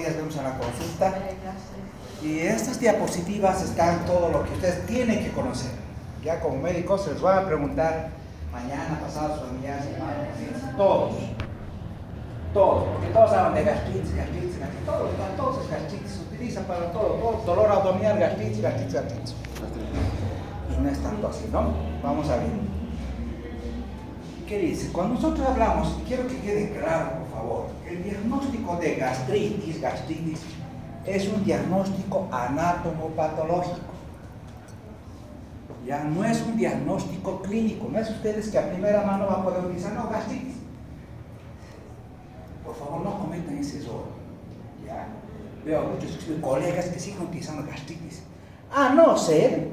días vemos en la consulta. Y en estas diapositivas están todo lo que ustedes tienen que conocer. Ya como médicos se les va a preguntar mañana, pasado, sus familiares, todos, porque todos hablan de gastritis, todos es gastritis, se utiliza para todo, dolor abdominal, gastritis. Y no es tanto así, ¿no? Vamos a ver. ¿Qué dice? Cuando nosotros hablamos, quiero que quede claro, por favor, el diagnóstico de gastritis, es un diagnóstico anatomopatológico. Ya no es un diagnóstico clínico, no es ustedes que a primera mano van a poder utilizar, no, gastritis. Por favor, no cometan ese error. ¿Ya? Veo a muchos colegas que siguen utilizando gastritis. A no ser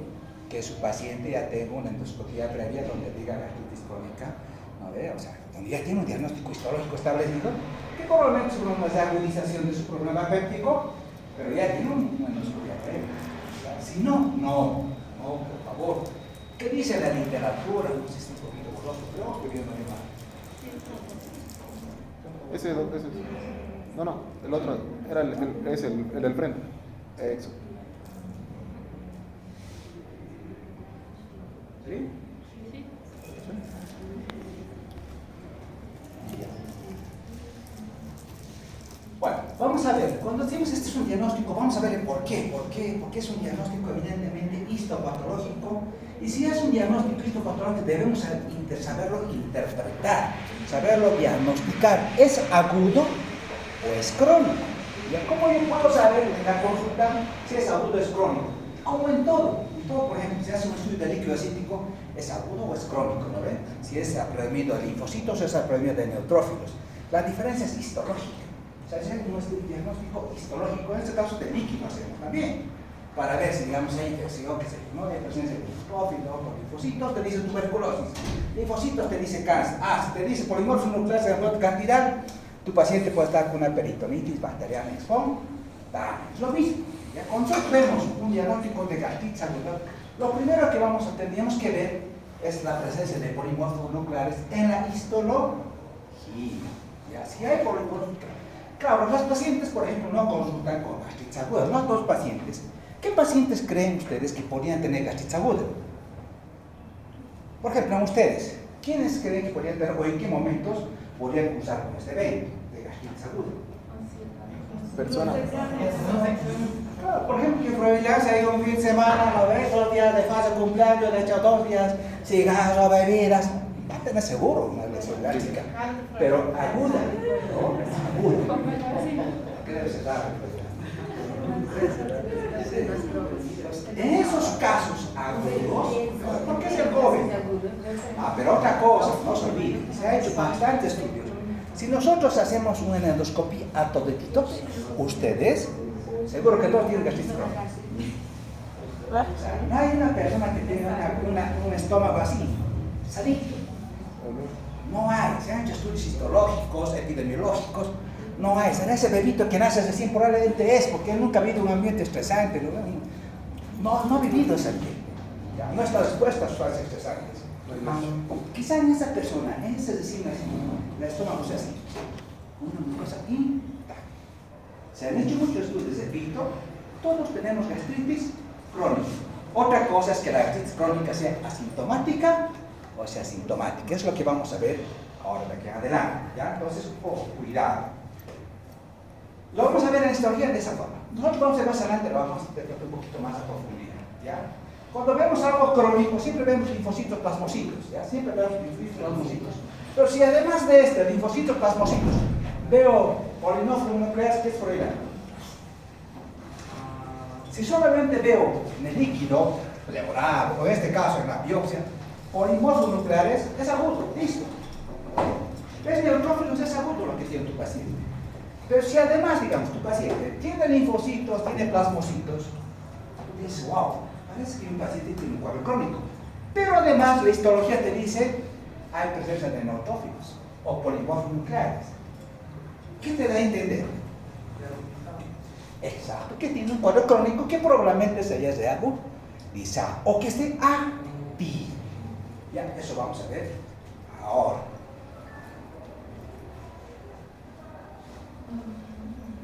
que su paciente ya tenga una endoscopía previa donde diga gastritis crónica, ¿no ve? O sea, donde ya tiene un diagnóstico histológico establecido, que probablemente su problema es de agudización de su problema péptico, pero ya tiene una endoscopía previa. Si no, por favor. ¿Qué dice la literatura? No sé si es un poquito borroso, pero estoy viendo mi mano. Ese es. No, el otro era el del frente. Eso. ¿Sí? Bueno, vamos a ver, cuando decimos este es un diagnóstico, vamos a ver el por qué. ¿Por qué es un diagnóstico evidentemente histopatológico? Y si es un diagnóstico histopatológico, debemos saberlo interpretar, saberlo diagnosticar. ¿Es agudo o es crónico? ¿Cómo yo puedo saber en la consulta si es agudo o es crónico? Como en todo, por ejemplo, si hace un estudio de líquido acítico, ¿es agudo o es crónico? ¿No ven? Si es apremiado de linfocitos o es apremiado de neutrófilos. La diferencia es histológica. O sea, es un diagnóstico histológico, en este caso de líquido hacemos también, para ver si, digamos, hay infección, que se ¿no? Hay presencia de neutrófilos, por linfocitos, te dice tuberculosis, linfocitos te dice cáncer, si te dice polimorfo nuclear de gran cantidad, tu paciente puede estar con una peritonitis bacteriana espontánea. Es lo mismo. ¿Ya? Cuando nosotros vemos un diagnóstico de gastritis aguda, lo primero que tendríamos que ver es la presencia de polimorfos nucleares en la histología. ¿Ya? Si hay polimorfos, claro, los pacientes, por ejemplo, no consultan con gastritis aguda, no todos los pacientes. ¿Qué pacientes creen ustedes que podrían tener gastritis aguda? Por ejemplo, ustedes, ¿quiénes creen que podrían tener o en qué momentos podrían cursar con este evento de gastritis aguda? Persona. Claro, por ejemplo, que probabilidad se ha ido un fin de semana, ¿no ves? 2 días de fase de cumpleaños, de hecho 2 días, cigarros, bebidas, va a tener seguro una lesión gástrica, pero aguda, ¿no? Aguda. ¿Qué debe ser raro? En esos casos agudos, ¿por qué es el COVID? Pero otra cosa, no se olviden, se ha hecho bastantes estudios. Si nosotros hacemos una endoscopia a todititos, ustedes, seguro que todos tienen gastritis crónica. O sea, no hay una persona que tenga un estómago así, sadito. No hay, se han hecho estudios histológicos, epidemiológicos, no hay. Será ese bebito que nace recién, probablemente es, porque él nunca ha vivido un ambiente estresante, no ha vivido ese ambiente, ¿ya? No está expuesto a sustancias estresantes. Quizá en esa persona, en ese recién nacido, el estómago sea así, una cosa intacta. Se han hecho muchos estudios, repito, todos tenemos gastritis crónica. Otra cosa es que la gastritis crónica sea asintomática o sea sintomática. Es lo que vamos a ver ahora de aquí en adelante, ¿ya? Entonces, un poco cuidado. Lo vamos a ver en histología de esa forma. Nosotros vamos a ver más adelante, lo vamos a ver un poquito más a profundidad, ¿ya? Cuando vemos algo crónico, siempre vemos linfocitos plasmocitos, ¿ya? Siempre vemos linfocitos plasmocitos. Pero si además de este, linfocitos plasmocitos, veo polimorfos nucleares, ¿qué es probabilidad? Si solamente veo en el líquido, pleural, o en este caso en la biopsia, polimorfos nucleares, es agudo, listo. Es neutrófilos, es agudo lo que tiene tu paciente. Pero si además, digamos, tu paciente tiene linfocitos, tiene plasmocitos, tú dices, wow, parece que un paciente tiene un cuadro crónico. Pero además la histología te dice, hay presencia de neutrófilos o polimorfos nucleares. ¿Qué te da a entender? Exacto, que tiene un cuadro crónico que probablemente sería de agudizado o que esté activo. Ya, eso vamos a ver ahora.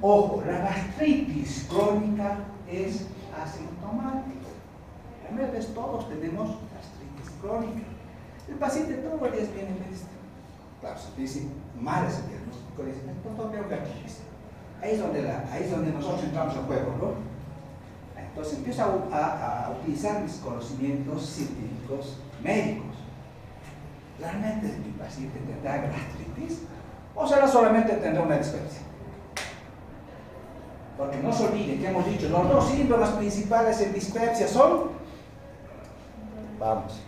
Ojo, la gastritis crónica es asintomática. Primera vez todos tenemos gastritis crónica. El paciente todos los días viene y me dice, claro, se dice mal ese diagnóstico, dice, doctor, tengo gastritis. Ahí es donde nosotros entramos al juego, ¿no? Entonces empiezo a utilizar mis conocimientos científicos médicos. ¿Realmente mi paciente tendrá gastritis? ¿O será solamente tendrá una dispepsia? Porque no se olviden que hemos dicho, los dos síntomas principales en dispepsia son... Vamos,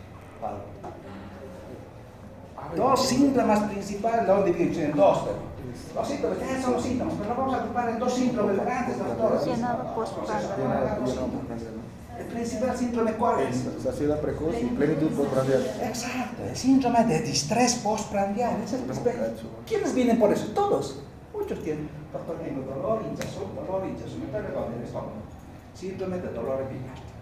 dos síntomas principales, no divididos en dos, pero los síntomas, ¿qué son los síntomas? Pero no vamos a ocupar en dos síntomas grandes, doctor. El principal síndrome, ¿cuál es? Saciedad precoz y plenitud postprandial. Exacto, el síndrome de distrés postprandial. ¿Quiénes vienen por eso? Todos. Muchos tienen. Doctor, tengo dolor, hinchazón, me duele el estómago. Síndrome de dolor epigastrio.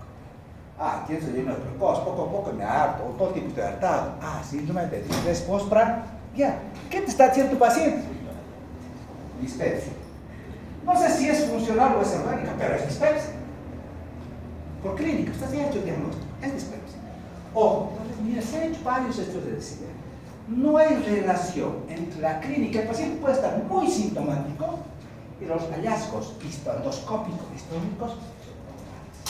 Tienes el lleno de precoz, poco a poco me harto, o todo tipo de hartado. Síndrome de distrés postprandial. ¿Qué te está haciendo tu paciente? Dispepsia. No sé si es funcional o es orgánica, pero es dispepsia. Por clínica, está ya hecho el diagnóstico, es dispepsia. Ojo, entonces, mira, se han hecho varios estudios de decir, no hay relación entre la clínica, el paciente puede estar muy sintomático y los hallazgos endoscópicos históricos son normales.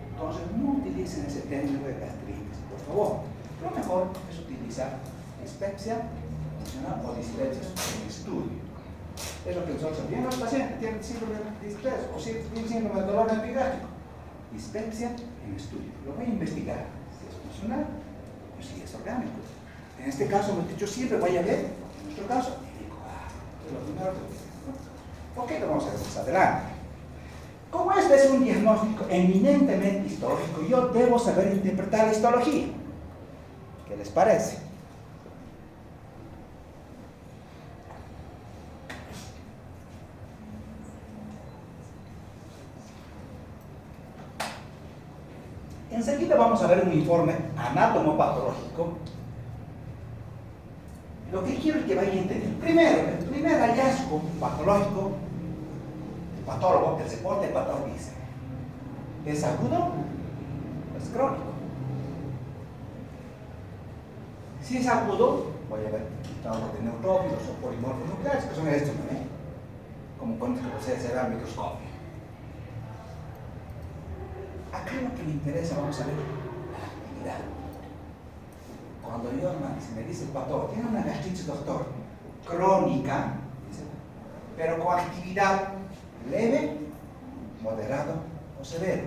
Entonces, no utilicen ese término de gastritis, por favor. Lo mejor es utilizar dispepsia funcional o dispepsia en estudio. Es lo que nosotros bien los pacientes tienen síndrome de distrés o tienen síndrome de dolor epigastrio. Dispepsia en estudio. Lo voy a investigar si es funcional o si es orgánico. En este caso, hemos dicho siempre, voy a ver, en nuestro caso, y digo, es lo primero que digo. Ok, lo vamos a ver más adelante. Como este es un diagnóstico eminentemente histológico, yo debo saber interpretar la histología. ¿Qué les parece? Enseguida vamos a ver un informe anatomopatológico. Lo que quiero es que vayan entendiendo. Primero, el primer hallazgo patológico, el patólogo, el reporte del patólogo dice, ¿es agudo o es crónico? Si es agudo, voy a ver quitado de neutrófilos o polimorfos nucleares, que son estos, ¿no? Como cuando se ve al microscopio. Acá lo que me interesa, vamos a ver la actividad. Cuando yo, me dice el patólogo, tiene una gastritis, doctor, crónica, dice, pero con actividad leve, moderado o severo.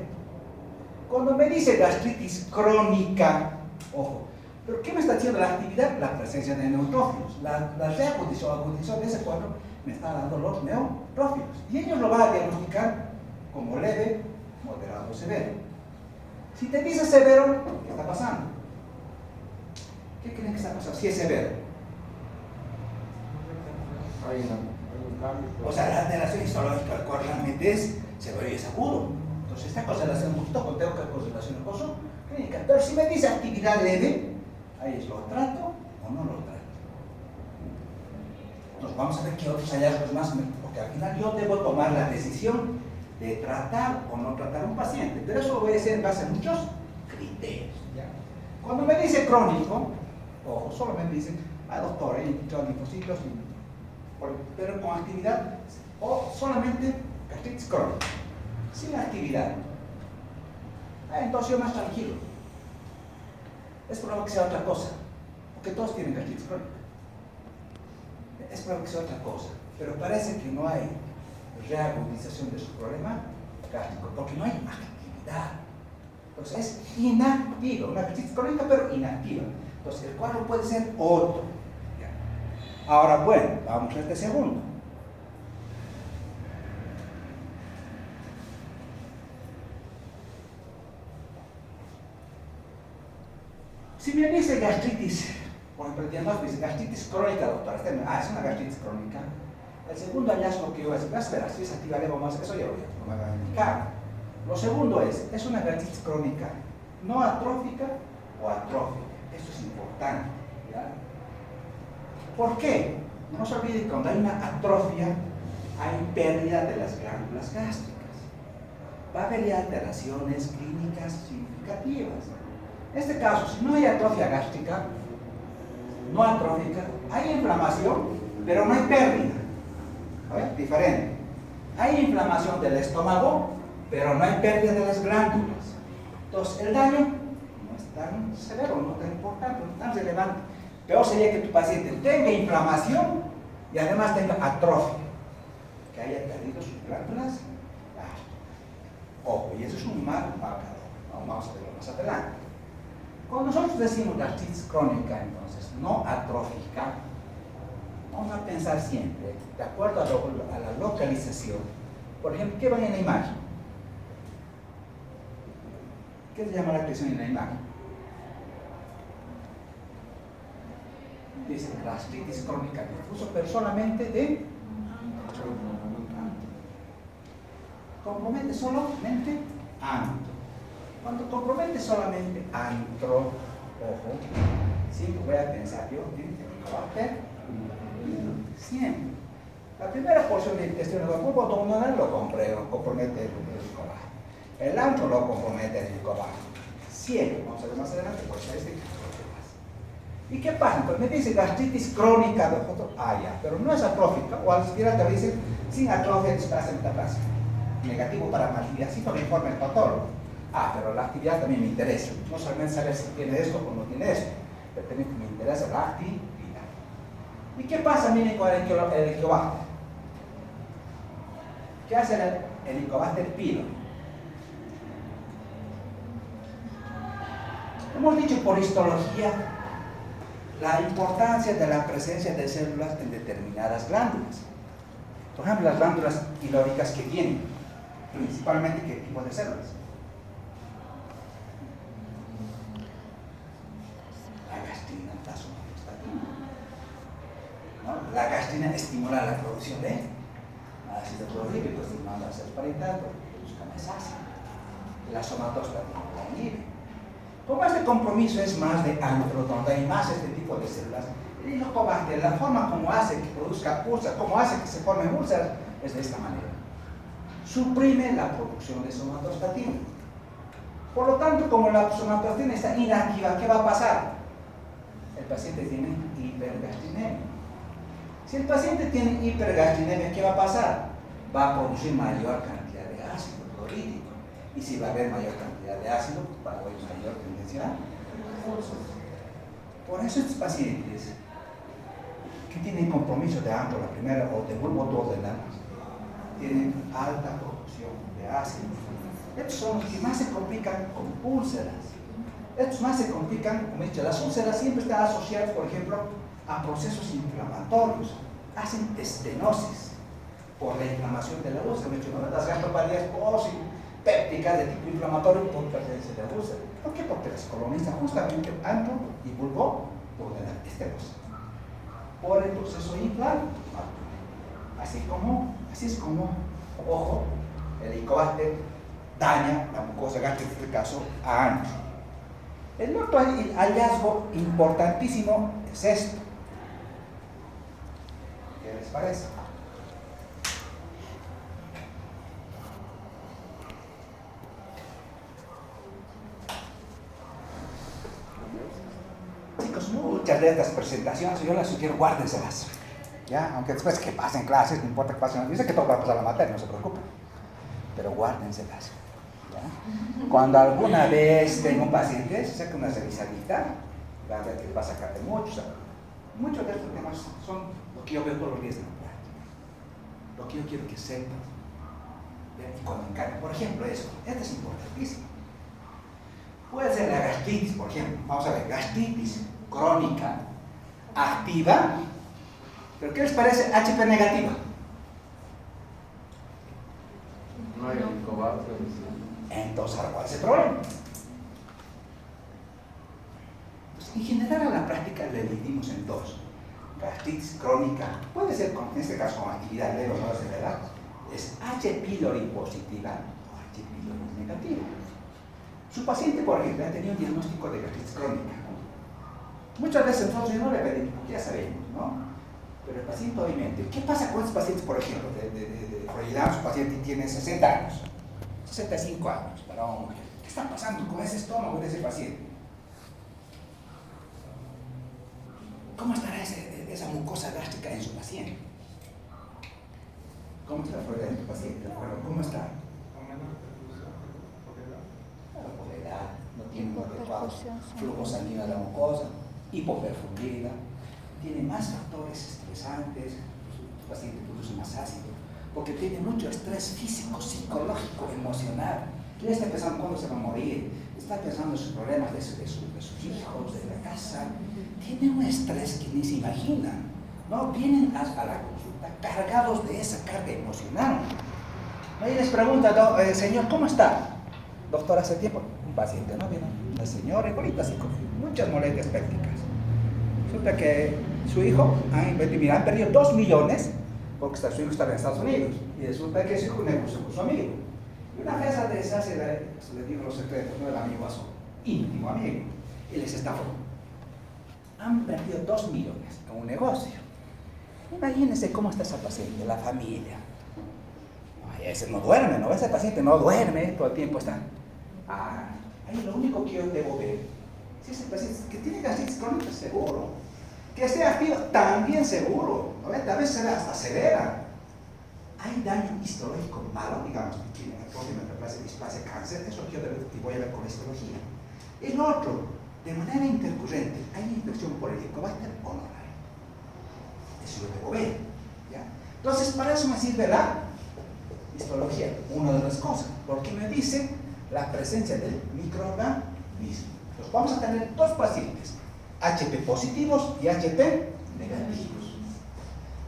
Cuando me dice gastritis crónica, ojo, ¿pero qué me está haciendo la actividad? La presencia de neutrófilos. La reagudización de ese cuadro me está dando los neutrófilos. Y ellos lo van a diagnosticar como leve, moderado o severo. Si te dice severo, ¿qué está pasando? ¿Qué creen que está pasando? Si es severo. Hay un cambio. O sea, la alteración histológica del cual realmente es severo y es agudo. Entonces, esta correlación un poquito con tengo que correlacionar con su clínica. Pero si me dice actividad leve, ahí es, ¿lo trato o no lo trato? Entonces, vamos a ver qué otros hallazgos más, porque al final yo debo tomar la decisión de tratar o no tratar a un paciente, pero eso lo voy a hacer en base a muchos criterios. ¿Ya? Cuando me dice crónico, ojo, solo me dicen, doctor, hay linfocitos, pero con actividad, o solamente gastritis crónica, sin actividad. Entonces yo más tranquilo. Es probable que sea otra cosa, porque todos tienen gastritis crónica. Es probable que sea otra cosa, pero parece que no hay reagudización de su problema gástrico, porque no hay actividad. Entonces es inactivo, una gastritis crónica pero inactiva. Entonces el cuadro puede ser otro. ¿Ya? Ahora, bueno, vamos a este segundo. Si me dice gastritis, por ejemplo, el diagnóstico dice gastritis crónica, doctor, es una gastritis crónica. El segundo hallazgo que yo voy a decir, espera, si es activa leve o más, eso ya lo me va a indicar. Lo segundo es una gastritis crónica no atrófica o atrófica. Esto es importante. ¿Ya? ¿Por qué? No se olvide que cuando hay una atrofia, hay pérdida de las glándulas gástricas. Va a haber ya alteraciones clínicas significativas. En este caso, si no hay atrofia gástrica, no atrófica, hay inflamación, pero no hay pérdida. ¿Ves? Diferente. Hay inflamación del estómago, pero no hay pérdida de las glándulas. Entonces, el daño no es tan severo, no tan importante, no tan relevante. Peor sería que tu paciente tenga inflamación y además tenga atrofia, que haya perdido sus glándulas gástricas. Ojo, y eso es un mal marcador. Vamos a verlo más adelante. Cuando nosotros decimos gastritis crónica, entonces, no atrófica, vamos a pensar siempre, de acuerdo a la localización. Por ejemplo, ¿qué ven en la imagen? ¿Qué se llama la atención en la imagen? Dice gastritis crónica difuso, pero solamente de compromete solamente antro. Cuando compromete solamente antro, ojo, siempre voy a pensar yo en Helicobacter siempre. La primera porción del intestino del bulbo abdominal lo compromete el Helicobacter. El antro lo compromete el Helicobacter. Siempre, vamos a ver más adelante por estadísticas. ¿Y qué pasa? Pues me dice gastritis crónica de otro, ya, pero no es atrófica, o al siquiera te dice sin atrofia estás en metaplasma. Negativo para malignidad, así con el informe del patólogo. Pero la actividad también me interesa. No solamente saber si tiene esto o no tiene esto, pero también me interesa la actividad. ¿Y qué pasa, miren, con el Helicobacter? ¿Qué hace el Helicobacter pylori? Hemos dicho por histología la importancia de la presencia de células en determinadas glándulas. Por ejemplo, las glándulas pilóricas que tienen, principalmente, ¿qué tipo de células? La gastrina, la somatostatina. ¿No? La gastrina estimula la producción de ácido clorhídrico, estimulando las células parietal, porque produzca más ácido. La somatostatina la inhibe. Como este compromiso es más de antro, donde hay más este tipo de células, el Helicobacter, la forma como hace que produzca úlceras, como hace que se formen úlceras, es de esta manera. Suprime la producción de somatostatina. Por lo tanto, como la somatostatina está inactiva, ¿qué va a pasar? El paciente tiene hipergastrinemia. Si el paciente tiene hipergastrinemia, ¿qué va a pasar? Va a producir mayor cantidad de ácido clorhídrico. Y si va a haber mayor cantidad de ácido, va a haber mayor tendencia a úlceras. Por eso estos pacientes que tienen compromiso de antro, la primera, o de bulbo duodenal, tienen alta producción de ácido. Estos son los que más se complican con úlceras. Estos más se complican, como he dicho, las úlceras siempre están asociadas, por ejemplo, a procesos inflamatorios. Hacen estenosis por la inflamación de la úlcera. ¿No? Las gastropatías pépticas de tipo inflamatorio por presencia de úlcera. ¿Por qué? Porque las colonizan justamente antro y bulbo duodenal estenosis por el proceso inflamatorio. Así es como, ojo, el Helicobacter daña la mucosa gástrica, en este caso, a antro. El otro hallazgo importantísimo es esto. ¿Qué les parece? Chicos, muchas de estas presentaciones yo las sugiero, guárdenselas. ¿Ya? Aunque después que pasen clases, no importa que pasen, yo sé que todo va a pasar la materia, no se preocupen, pero guárdenselas. ¿Ya? Cuando alguna vez tenga un paciente, se saca una revisadita, va a ver que va a sacar de muchos. Muchos de estos temas son lo que yo veo todos los días en la práctica, lo que yo quiero que sepan. Y cuando encargan, por ejemplo, esto es importantísimo. Puede ser la gastritis, por ejemplo, vamos a ver, gastritis crónica activa, pero ¿qué les parece HP negativa? No hay Helicobacter. Entonces, ¿cuál es el problema? Pues, en general, a la práctica le dividimos en dos. Gastritis crónica, puede ser, en este caso, con actividad leve o no acelerada, es H. pylori positiva o H. pylori negativa. Su paciente, por ejemplo, ha tenido un diagnóstico de gastritis crónica. Muchas veces nosotros no le pedimos, ya sabemos, ¿no? Pero el paciente, obviamente, ¿qué pasa con estos pacientes, por ejemplo, de Freud? Su paciente tiene 60 años, 65 años, para una mujer. ¿Qué está pasando con ese estómago de ese paciente? ¿Cómo estará esa mucosa gástrica en su paciente? ¿Cómo está Freud en tu paciente? ¿Cómo está? Por la edad, no tiene un adecuado flujo sanguíneo de la mucosa, hipoperfundida, tiene más factores estresantes, tu paciente produce más ácido, porque tiene mucho estrés físico, psicológico, emocional. Ya está pensando cuándo se va a morir, está pensando en sus problemas de sus hijos, de la casa. Tiene un estrés que ni se imaginan, ¿no? Vienen a la consulta cargados de esa carga emocional. Ahí les pregunta, señor, ¿cómo está? Doctor, hace tiempo, un paciente, ¿no? Vino la señora, igualita así, con muchas molestias pépticas. Resulta que su hijo, han perdido 2 millones porque su hijo estaba en Estados Unidos. Y resulta que su hijo negoció con su amigo. Y una vez de esas le dijo los secretos, no el amigo a su íntimo amigo. Y les estafó. Han perdido 2 millones en un negocio. Imagínense cómo está esa paciente, la familia. Ay, ese no duerme, ¿no? Ese paciente no duerme, todo el tiempo está. Ahí lo único que yo debo ver, si ese paciente que tiene gastritis crónica, seguro. Que esté activo, también seguro. ¿No? A veces será hasta severa. Hay daño histológico malo, digamos, que tiene la próxima displasia cáncer, eso yo voy a ver con la histología. El otro, de manera intercurrente, hay infección por helicobacter o no hay. Eso yo debo ver. ¿Ya? Entonces, para eso me sirve la histología, una de las cosas, porque me dice la presencia del microorganismo. Entonces, vamos a tener 2 pacientes, HP positivos y HP negativos.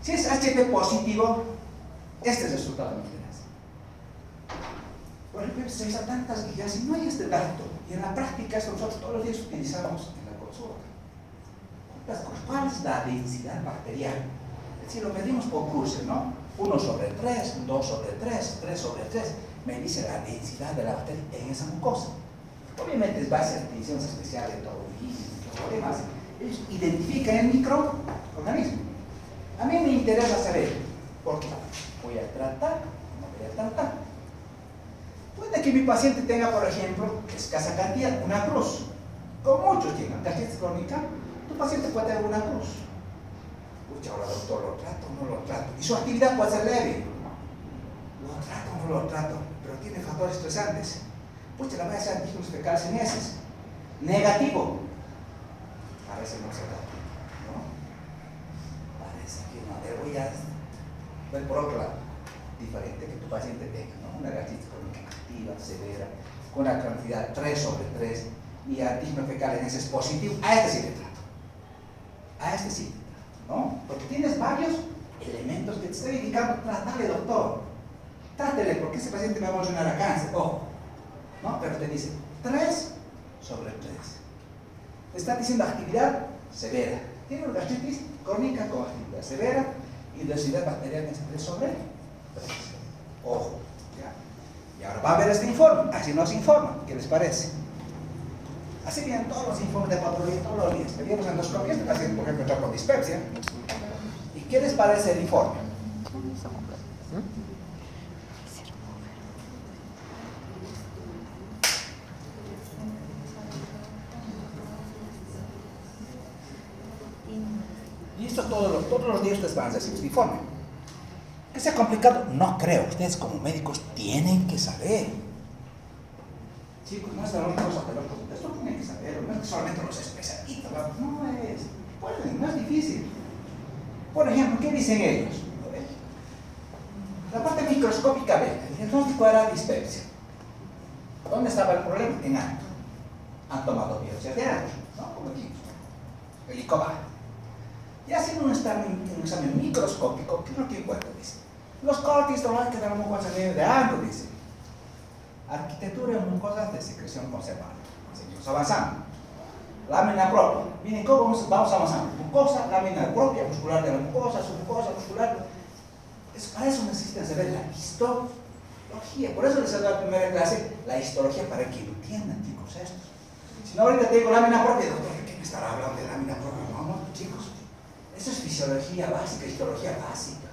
Si es HP positivo, este es el resultado de nuestras. Por ejemplo, se usan tantas guías y no hay este dato. Y en la práctica, esto nosotros todos los días utilizamos en la consulta. ¿Cuál es la densidad bacteriana? Es decir, lo medimos por cruce, ¿no? 1/3, 2/3, 3/3. Me dice la densidad de la bacteria en esa mucosa. Obviamente es base a distinciones especiales de todo el demás. Ellos identifican el microorganismo. A mí me interesa saber por qué. Voy a tratar, no voy a tratar. Puede que mi paciente tenga, por ejemplo, escasa cantidad, una cruz. Como muchos tienen gastritis crónica, tu paciente puede tener una cruz. Pucha, ahora doctor, ¿lo trato o no lo trato? Y su actividad puede ser leve. ¿Lo trato o no lo trato? Pero tiene factores estresantes. Pucha, la voy a hacer antígenos fecales en heces. Negativo. Parece no se da, ¿no? Parece que no. Voy a ver por otro lado, diferente que tu paciente tenga, ¿no? Una gastritis crónica activa, severa, con una cantidad 3/3 y antígeno fecal en heces positivo. A este sí le trato. A este sí le trato, ¿no? Porque tienes varios elementos que te estoy indicando. Trátale, doctor. Trátele, porque ese paciente va a evolucionar a cáncer. Ojo, ¿no? Pero te dice 3/3. Está diciendo actividad severa. Tiene una gastritis crónica con actividad severa y densidad bacteriana es 3/3. Ojo, ¿ya? Y ahora va a ver este informe. Así nos informa. ¿Qué les parece? Así vienen todos los informes de patología todos los días. Pedimos endoscopia, este paciente, por ejemplo, entró con dispepsia. ¿Y qué les parece el informe? Y esto todos los días ustedes van a recibir este informe. ¿Que sea complicado? No creo. Ustedes como médicos tienen que saber. Chicos, no es la única cosa que esto tienen que saber. No es que solamente los especialistas. No es. Pueden, no es difícil. Por ejemplo, ¿qué dicen ellos? La parte microscópica, el diagnóstico era dispepsia. ¿Dónde estaba el problema? En acto. Han tomado biopsias de acto, ¿no? Como dijimos. Helicobacter. Y haciendo un examen microscópico, ¿qué es lo que encuentra? Dice, los corticosteroides de la mucosa de ANCO, dice. Arquitectura de mucosas de secreción conservada. Seguimos avanzando. Lámina propia. Miren cómo vamos avanzando. Mucosa, lámina propia, muscular de la mucosa, submucosa, muscular. Para eso necesitan saber la histología. Por eso les he dado en primera clase la histología para que entiendan, chicos, esto. Si no, ahorita te digo lámina propia, doctor, ¿qué me estará hablando de lámina propia? No, chicos. Eso es fisiología básica, histología básica.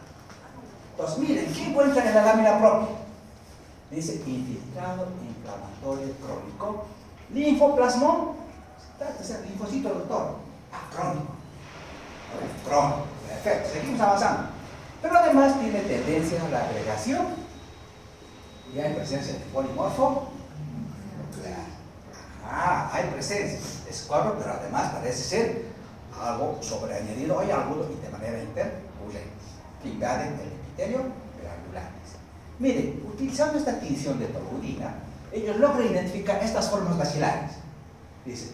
Entonces, miren, ¿qué encuentran en la lámina propia? Dice infiltrado inflamatorio crónico, linfoplasmón, este es el linfocito, doctor. Crónico. Crónico, perfecto, seguimos avanzando. Pero además tiene tendencia a la agregación. Y hay presencia de polimorfo nuclear. Hay presencia de escuadro, pero además parece ser algo sobreañadido, hay algo y de manera interpurente, que invaden el epitelio glandulares. Miren, utilizando esta tinción de toluidina, ellos logran identificar estas formas bacilares. Dice,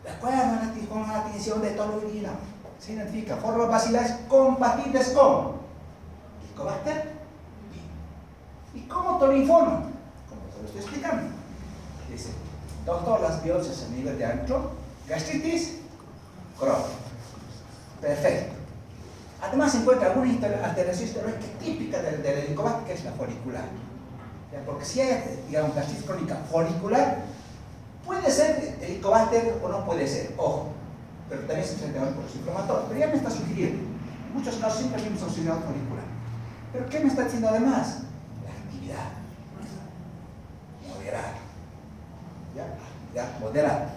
de acuerdo a la tinción de toluidina, se identifican formas bacilares compatibles con Helicobacter pylori. ¿Y cómo te lo informan? Como te lo estoy explicando. Dice, doctor, las biopsias a nivel de ancho, gastritis crónica. Perfecto. Además se encuentra alguna alteración histológica típica del Helicobacter, que es la folicular. Porque si hay, digamos, gastritis crónica folicular, puede ser Helicobacter o no puede ser, ojo, pero también se presenta por los inflamatorios. Pero ya me está sugiriendo, en muchos casos siempre vimos auxiliar folicular. ¿Pero qué me está diciendo además? La actividad moderada. ¿Ya? Actividad moderada.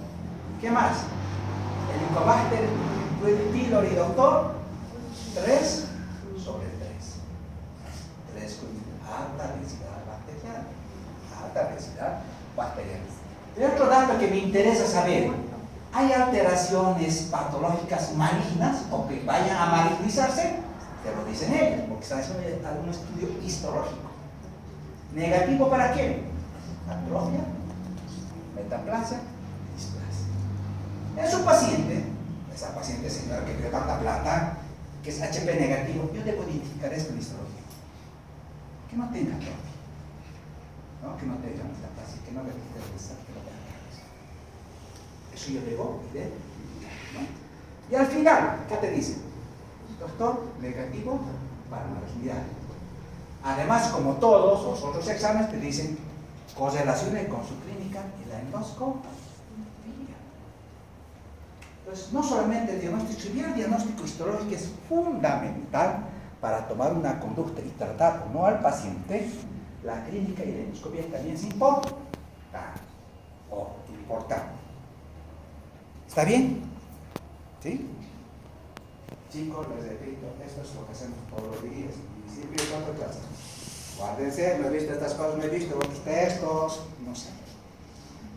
¿Qué más? Helicobacter pylori, doctor, 3 sobre 3. 3 con alta densidad bacteriana. Alta densidad bacteriana. Y otro dato que me interesa saber, ¿hay alteraciones patológicas malignas o que vayan a malignizarse? Te lo dicen ellos, porque están haciendo algún estudio histológico. ¿Negativo para qué? Atrofia, metaplasia, displasia. En su paciente, esa paciente señora que tiene tanta plata, que es HP negativo, yo debo identificar esto en histología. Que no tenga atrofia, ¿no? Que no tenga metaplasia, que no le quite el desastre, que no tenga cáncer. Eso yo debo identificar, ¿no? Y al final, ¿qué te dice? Doctor, negativo para malignidad. Además, como todos los otros exámenes, te dicen correlaciones con su clínica y la endoscopia. Entonces, no solamente el diagnóstico, si bien el diagnóstico histológico es fundamental para tomar una conducta y tratar o no al paciente, la clínica y la endoscopia también es importante. ¿Está bien? ¿Sí? Chicos, les repito, esto es lo que hacemos todos los días. Principio de 4 clases. Guárdense, no he visto estas cosas, no he visto otros textos, no sé.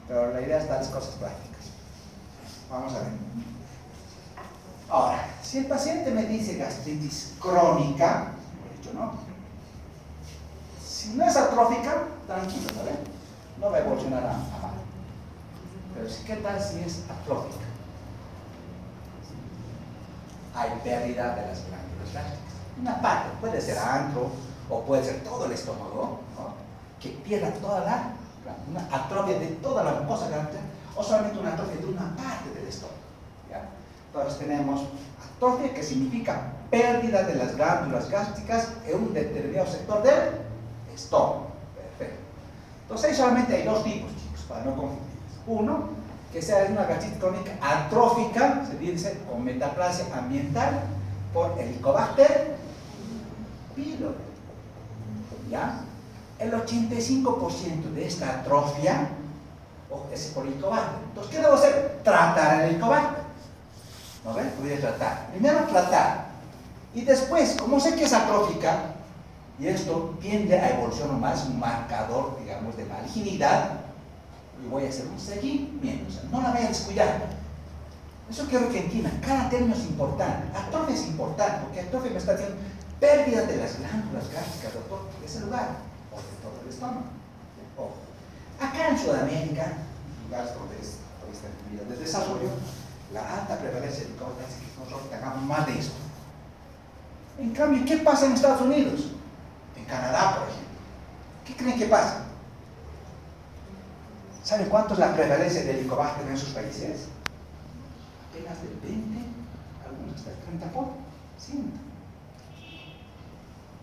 Pero la idea es darles cosas prácticas. Vamos a ver. Ahora, si el paciente me dice gastritis crónica, he dicho no. Si no es atrófica, tranquilo, ¿sabes? No va a evolucionar a mal. Pero ¿qué tal si es atrófica? Hay pérdida de las glándulas gástricas. Una parte, puede ser antro o puede ser todo el estómago, ¿no? Que pierda toda una atrofia de toda la mucosa gástrica o solamente una atrofia de una parte del estómago. ¿Ya? Entonces tenemos atrofia, que significa pérdida de las glándulas gástricas en un determinado sector del estómago. Perfecto. Entonces ahí solamente hay 2 tipos, chicos, para no confundirlos. Uno, que sea una gastritis crónica atrófica, se dice con metaplasia ambiental por Helicobacter pylori. ¿Ya? El 85% de esta atrofia es por Helicobacter. Entonces, ¿qué debo hacer? Tratar el Helicobacter. ¿No ven? Voy a tratar. Primero tratar. Y después, como sé que es atrófica, y esto tiende a evolucionar más, un marcador, digamos, de malignidad, y voy a hacer un seguimiento, o sea, no la voy a descuidar. Eso quiero que entiendan, cada término es importante. Atrofia es importante, porque atrofia me está diciendo pérdida de las glándulas gástricas, doctor, de ese lugar, o de todo el estómago. Acá en Sudamérica, lugares donde esta actividad de desarrollo, la alta prevalencia de Helicobacter hace que nosotros tengamos más de esto. En cambio, ¿qué pasa en Estados Unidos? En Canadá, por ejemplo. ¿Qué creen que pasa? ¿Saben cuánto es la prevalencia de Helicobacter en esos países? Apenas del 20, algunos hasta el 30%.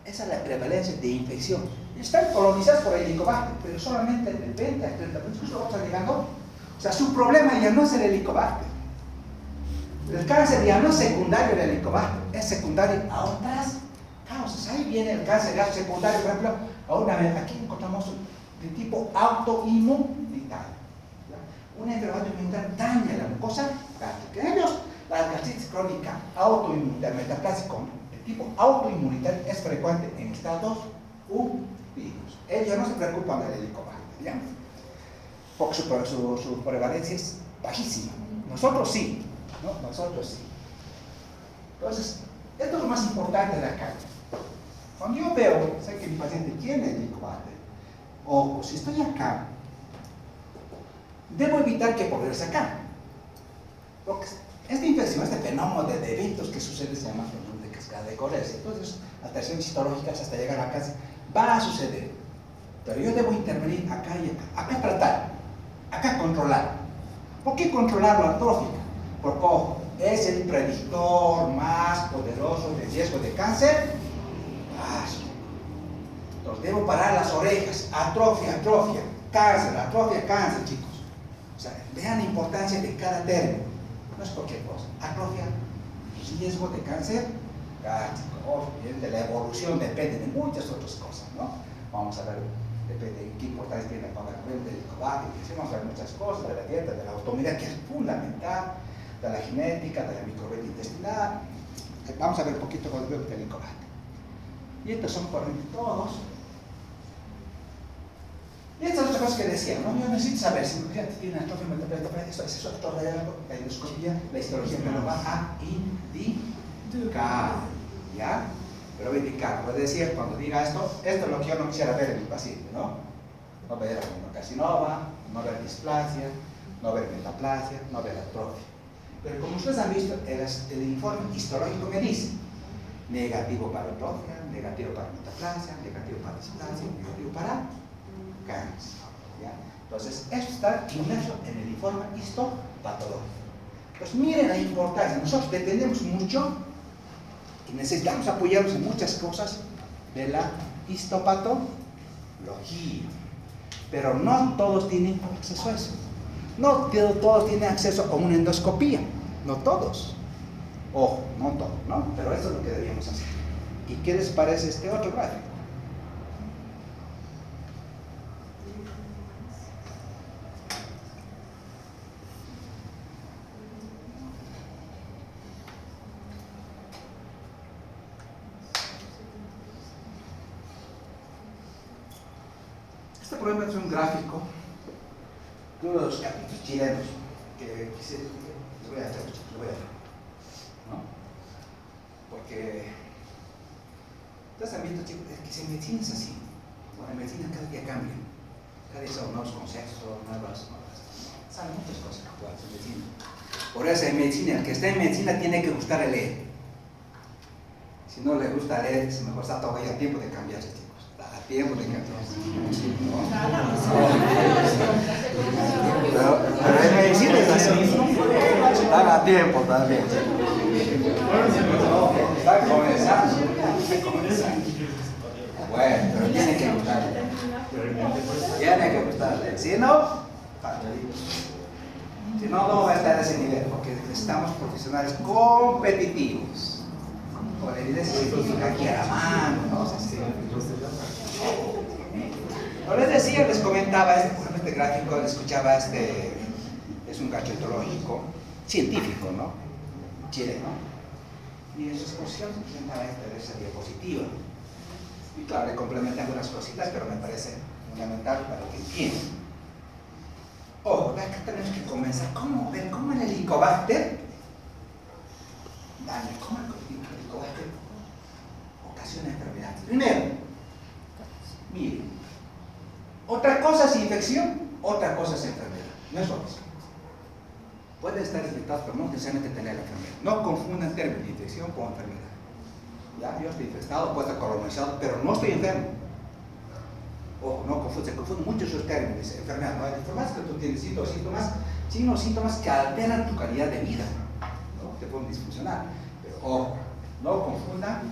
Esa es la prevalencia de infección. Están colonizados por Helicobacter, pero solamente del 20 al 30%. Los otros están llegando. O sea, su problema ya no es el Helicobacter. El cáncer ya no es secundario del Helicobacter, es secundario a otras causas. Ahí viene el cáncer secundario, por ejemplo, aquí encontramos de tipo autoinmunitario. Una enfermedad inmunitaria daña la mucosa gástrica. En ellos, la gastritis crónica autoinmunitaria metaplásica de tipo autoinmunitario es frecuente en estados unidos. Ellos no se preocupan del helicobacter, ¿ya? Porque su prevalencia es bajísima. Nosotros sí, ¿no? Nosotros sí. Entonces, esto es lo más importante de acá. Cuando yo veo, sé que mi paciente tiene helicobacter, ojo, si estoy acá, debo evitar que progrese acá. Porque esta infección, este fenómeno de eventos que sucede se llama fenómeno de cascada de Coles. Entonces, alteraciones histológicas hasta llegar a casa va a suceder. Pero yo debo intervenir acá y acá. Acá tratar, acá controlar. ¿Por qué controlar la atrófica? Porque, ojo, es el predictor más poderoso de riesgo de cáncer. Entonces, debo parar las orejas. Atrofia, cáncer, chicos. O sea, vean la importancia de cada término. No es cualquier cosa. Atrofia, riesgo de cáncer gástrico. De la evolución depende de muchas otras cosas, ¿no? Vamos a ver, depende de qué importancia tiene la nivel del helicobacter. Vamos a ver muchas cosas, de la dieta, de la autonomía, que es fundamental, de la genética, de la microbiota intestinal. Vamos a ver un poquito cuando veo el helicobacter. Y estos son por ejemplo todos. Y estas otras cosas que decía, ¿no? Yo necesito saber si tiene atrofia metaplásica, esto es eso, todo la endoscopía, la histología me lo va a indicar, ¿ya? Pero va a indicar, puede decir, cuando diga esto es lo que yo no quisiera ver en mi paciente, ¿no? No ver adenocarcinoma, no ver displasia, no ver metaplasia, no ver atrofia. Pero como ustedes han visto, el informe histológico me dice negativo para atrofia, negativo para metaplasia, negativo para displasia, negativo para cáncer, ¿ya? Entonces, esto está inmerso en el informe histopatológico. Pues miren la importancia. Nosotros dependemos mucho y necesitamos apoyarnos en muchas cosas de la histopatología. Pero no todos tienen acceso a eso. No todos tienen acceso a una endoscopía. No todos. Ojo, no todos, ¿no? Pero eso es lo que deberíamos hacer. ¿Y qué les parece este otro gráfico? Este problema es un gráfico de uno de los capítulos chilenos que les voy a hacer, ¿no? Porque ustedes han visto, chicos, que en medicina es así. Bueno, en medicina cada día cambia, cada día son nuevos conceptos, saben muchas cosas actuales en medicina. Por eso en medicina, el que está en medicina tiene que gustar leer. Si no le gusta leer, es mejor está todavía a tiempo de cambiarse, chicos. A tiempo de cambiarse. Pero en medicina es así. Están a tiempo también. Están comenzando. Bueno, pero tiene que gustarle. Tiene que gustarle. Si no, no va a estar a ese nivel, porque necesitamos profesionales competitivos. Con evidencia científica aquí a la mano, ¿no? No les decía, les comentaba, este gráfico, les escuchaba, es un cacho etológico científico, ¿no? Chileno. Y en su exposición se presentaba esa diapositiva. Y claro, le complementé algunas cositas, pero me parece fundamental para que entiendan. Ojo, acá tenemos que comenzar. ¿Cómo ver cómo el helicobacter daña? ¿Cómo el helicobacter ocasiona enfermedades? Primero, miren, otra cosa es infección, otra cosa es enfermedad. No es lo mismo. Pueden estar infectados, pero no necesariamente tener la enfermedad. No confundan términos de infección con enfermedad. Ya, yo estoy infectado, puedo estar colonizado, pero no estoy enfermo. Ojo, no confunde, se confunden mucho esos términos. Enfermedad, no hay enfermedades que tú tienes síntomas que alteran tu calidad de vida, ¿no? Te pueden disfuncionar. Pero ojo, no confundan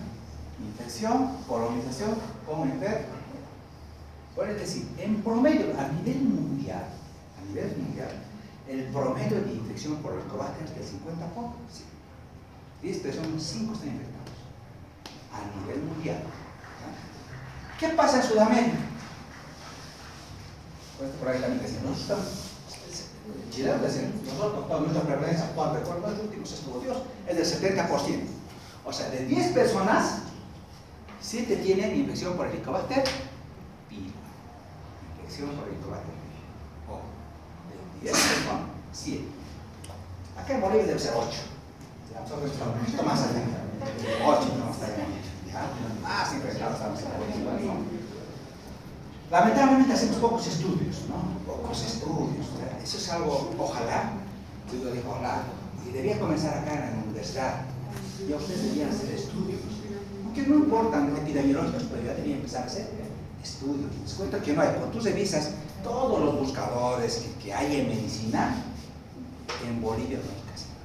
infección, colonización con enfermedad. Puede decir, en promedio, a nivel mundial, el promedio de infección por helicobacter es del 50%. 10 personas, 5 están infectados a nivel mundial. ¿No? ¿Qué pasa en Sudamérica? Pues por ahí también decían, nosotros nuestra prevalencia actual, recuerdo los últimos estudios, es del 70%. O sea, de 10 personas, 7 tienen infección por Helicobacter pylori. Infección por Helicobacter pylori. O de 10 personas, 7. Acá en Bolivia debe ser 8. Nosotros estamos un poquito más allá. 8 no estaríamos. Más infectados estamos en Bolivia, ¿no? Lamentablemente hacemos pocos estudios, ¿no? Pocos estudios. O sea, eso es algo, ojalá, yo digo, ojalá, y debía comenzar acá en la universidad. Ya ustedes debían hacer estudios, aunque no importan epidemiológicos, pero ya debían empezar a hacer estudios. Les cuento que no hay, cuando tú revisas todos los buscadores que hay en medicina, en Bolivia no hay casi nada.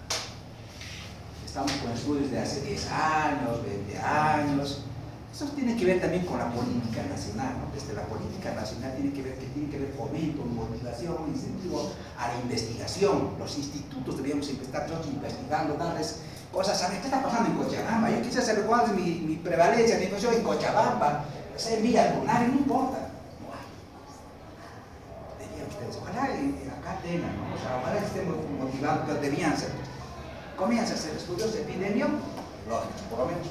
Estamos con estudios de hace 10 años, 20 años. Eso tiene que ver también con la política nacional, ¿no? Desde la política nacional tiene que ver fomento, motivación, incentivo a la investigación. Los institutos deberíamos estar investigando, darles cosas, ¿sabes qué está pasando en Cochabamba? Yo quise saber cuál es mi prevalencia, mi infección en Cochabamba, sé vía lunar, no importa. Deberían ustedes, ojalá acá tengan, ¿no? O sea, ojalá estén motivados, pero debían ser. Comienzan a hacer estudios de epidemiológicos, por lo menos.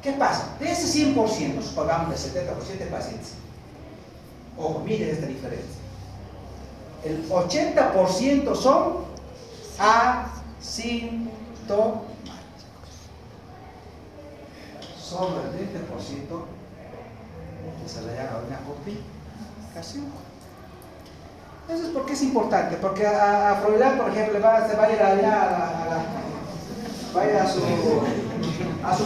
¿Qué pasa? De ese 100%, supongamos de 70% de pacientes. Ojo, miren esta diferencia. El 80% son asintomáticos. Solo el 20% desarrollará una complicación. Eso es porque es importante, porque a Froilán, por ejemplo, se va a ir allá vaya a su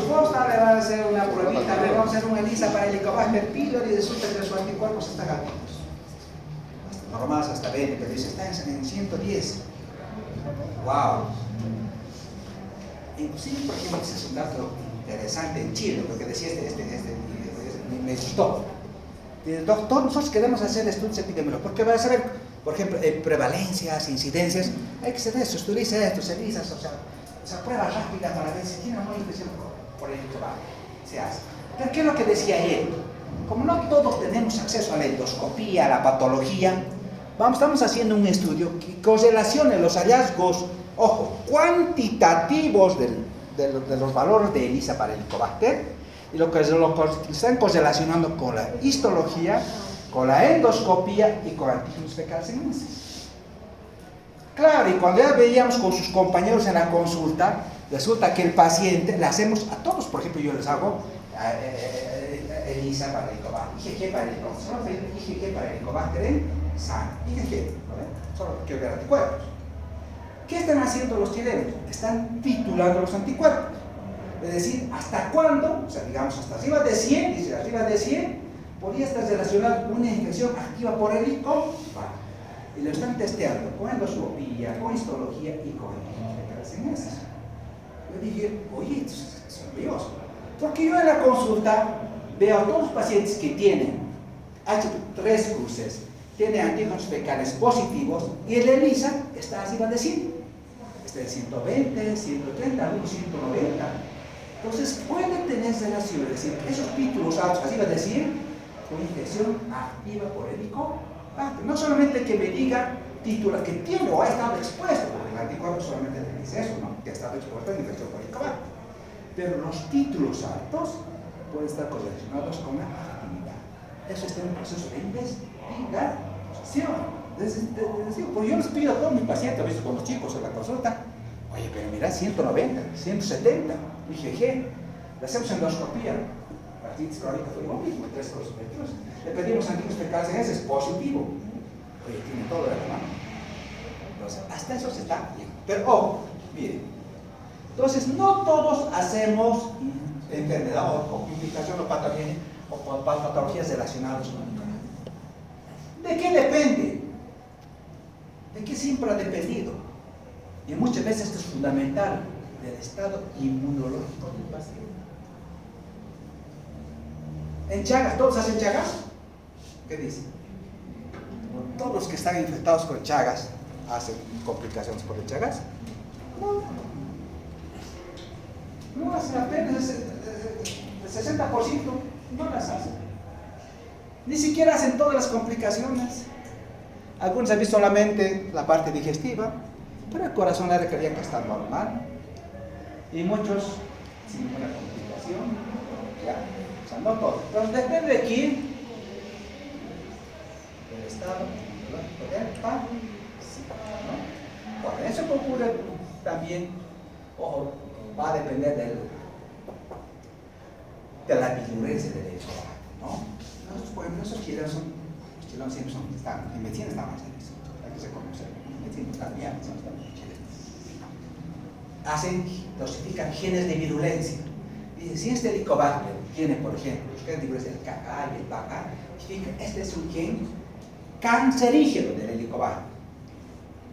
posta, le van a hacer una pruebita, le vamos a hacer una ELISA para el Helicobacter pylori y resulta que sus anticuerpos están altos. Normales hasta 20, pero dice, está en 110. ¡Wow! Inclusive, por ejemplo, ese es un dato interesante en Chile, lo que decía me gustó. Doctor, nosotros queremos hacer estudios epidemiológicos, porque va a saber, por ejemplo, prevalencias, incidencias, hay que hacer eso, se utiliza esto, se dice, o sea, prueba rápida para ver si tiene una infección por el Helicobacter. Se hace. Pero ¿qué es lo que decía él? Como no todos tenemos acceso a la endoscopía, a la patología, estamos haciendo un estudio que correlacione los hallazgos, ojo, cuantitativos de los valores de ELISA para el Helicobacter y lo que están correlacionando con la histología, con la endoscopía y con antígenos fecales en heces. Claro, y cuando ya veíamos con sus compañeros en la consulta, resulta que el paciente, le hacemos a todos, por ejemplo, yo les hago ELISA para el Helicobacter, IgG para el Helicobacter, solo IgG para el Helicobacter en sangre, IgG, ¿no? Solo quiero ver anticuerpos. ¿Qué están haciendo los chilenos? Están titulando los anticuerpos. Es decir, ¿hasta cuándo? O sea, digamos, hasta arriba de 100, dice, arriba de 100, podría estar relacionada una infección activa por el Helicobacter. Y lo están testeando con endoscopía, con histología y con antígenos. Yo dije, oye, esto es curioso. Porque yo en la consulta veo a todos los pacientes que tienen H3 cruces, tienen antígenos fecales positivos y el ELISA está arriba de 100. Está de 120, 130, algunos 190. Entonces puede tener relación, es decir, esos títulos altos arriba de 100 con infección activa por el Helicobacter. No solamente que me diga título que tiene o ha estado expuesto, porque el anticuerpo solamente le dice eso, ¿no? Que ha estado expuesto en infección por Helicobacter. Pero los títulos altos pueden estar correlacionados con la actividad. Eso está en un proceso de investigación. Porque yo les pido a todos mis pacientes, a veces con los chicos en la consulta, oye, pero mira, 190, 170, IgG, le hacemos endoscopía. La artritis crónica fue lo mismo, 3 cosméticos. Le pedimos antígenos fecales en ese, es positivo. Oye, tiene todo de la mano. Entonces, hasta eso se está bien. Pero, ojo, miren. Entonces, no todos hacemos enfermedad o complicación o patologías relacionadas con el cáncer. ¿De qué depende? ¿De qué siempre ha dependido? Y muchas veces esto es fundamental, del estado inmunológico del paciente. En Chagas, ¿todos hacen Chagas? ¿Qué dicen? Todos los que están infectados con Chagas hacen complicaciones por el Chagas. No. no hacen apenas el 60%, no las hacen. Ni siquiera hacen todas las complicaciones. Algunos han visto solamente la parte digestiva, pero el corazón le requería que está normal. Y muchos sin ninguna complicación. Ya, o sea, no todos. Pero depende de quién, del estado, del pan. ¿No? Bueno, eso ocurre también, ojo, va a depender de la virulencia del hecho, ¿no? Por ejemplo, esos chilenos siempre están, en medicina estamos en eso, hay que reconocer, en medicina también están los chilenos. Dosifican genes de virulencia. Dicen, si este helicobacter tiene, por ejemplo, los genes de virulencia del KA y el BACA, significa este es un gen cancerígeno del helicobacter.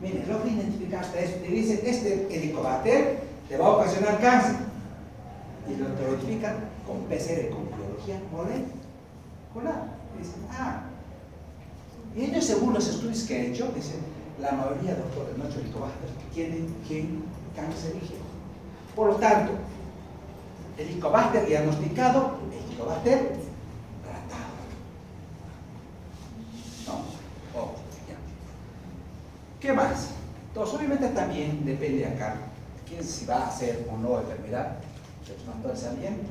Miren, logra identificar hasta esto, te dice, este helicobacter te va a ocasionar cáncer. Y lo identifican con PCR, con biología molecular. Dicen, y ellos, según los estudios que he hecho, dicen, la mayoría de doctores nuestros helicobacter tienen gen cancerígeno. Por lo tanto, helicobacter diagnosticado, helicobacter tratado. ¿No? ¿Qué más? Entonces, obviamente también depende acá quién si va a hacer o no enfermedad. Entonces, también,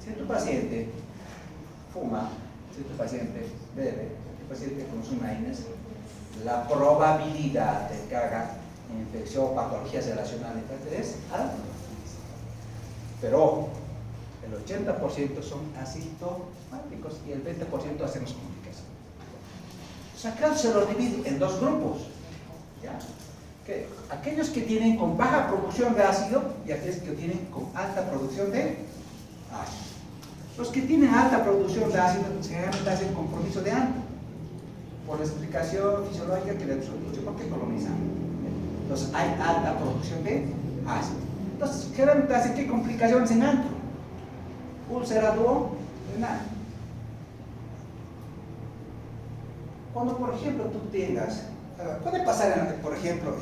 si tu paciente fuma, si tu paciente bebe, si tu paciente consume AINES, la probabilidad de que haga infección o patologías relacionadas es alta. Pero ojo, el 80% son asintomáticos y el 20% hacemos complicaciones. O sea, acá se lo divide en dos grupos. ¿Ya? Que aquellos que tienen con baja producción de ácido y aquellos que tienen con alta producción de ácido. Los que tienen alta producción de ácido generalmente hacen compromiso de ANTA por la explicación fisiológica que les he dicho, porque colonizan. Entonces hay alta producción de ácido. Entonces generalmente hacen qué complicaciones en ANTA, úlcera duodenal. Cuando por ejemplo tú tengas, puede pasar por ejemplo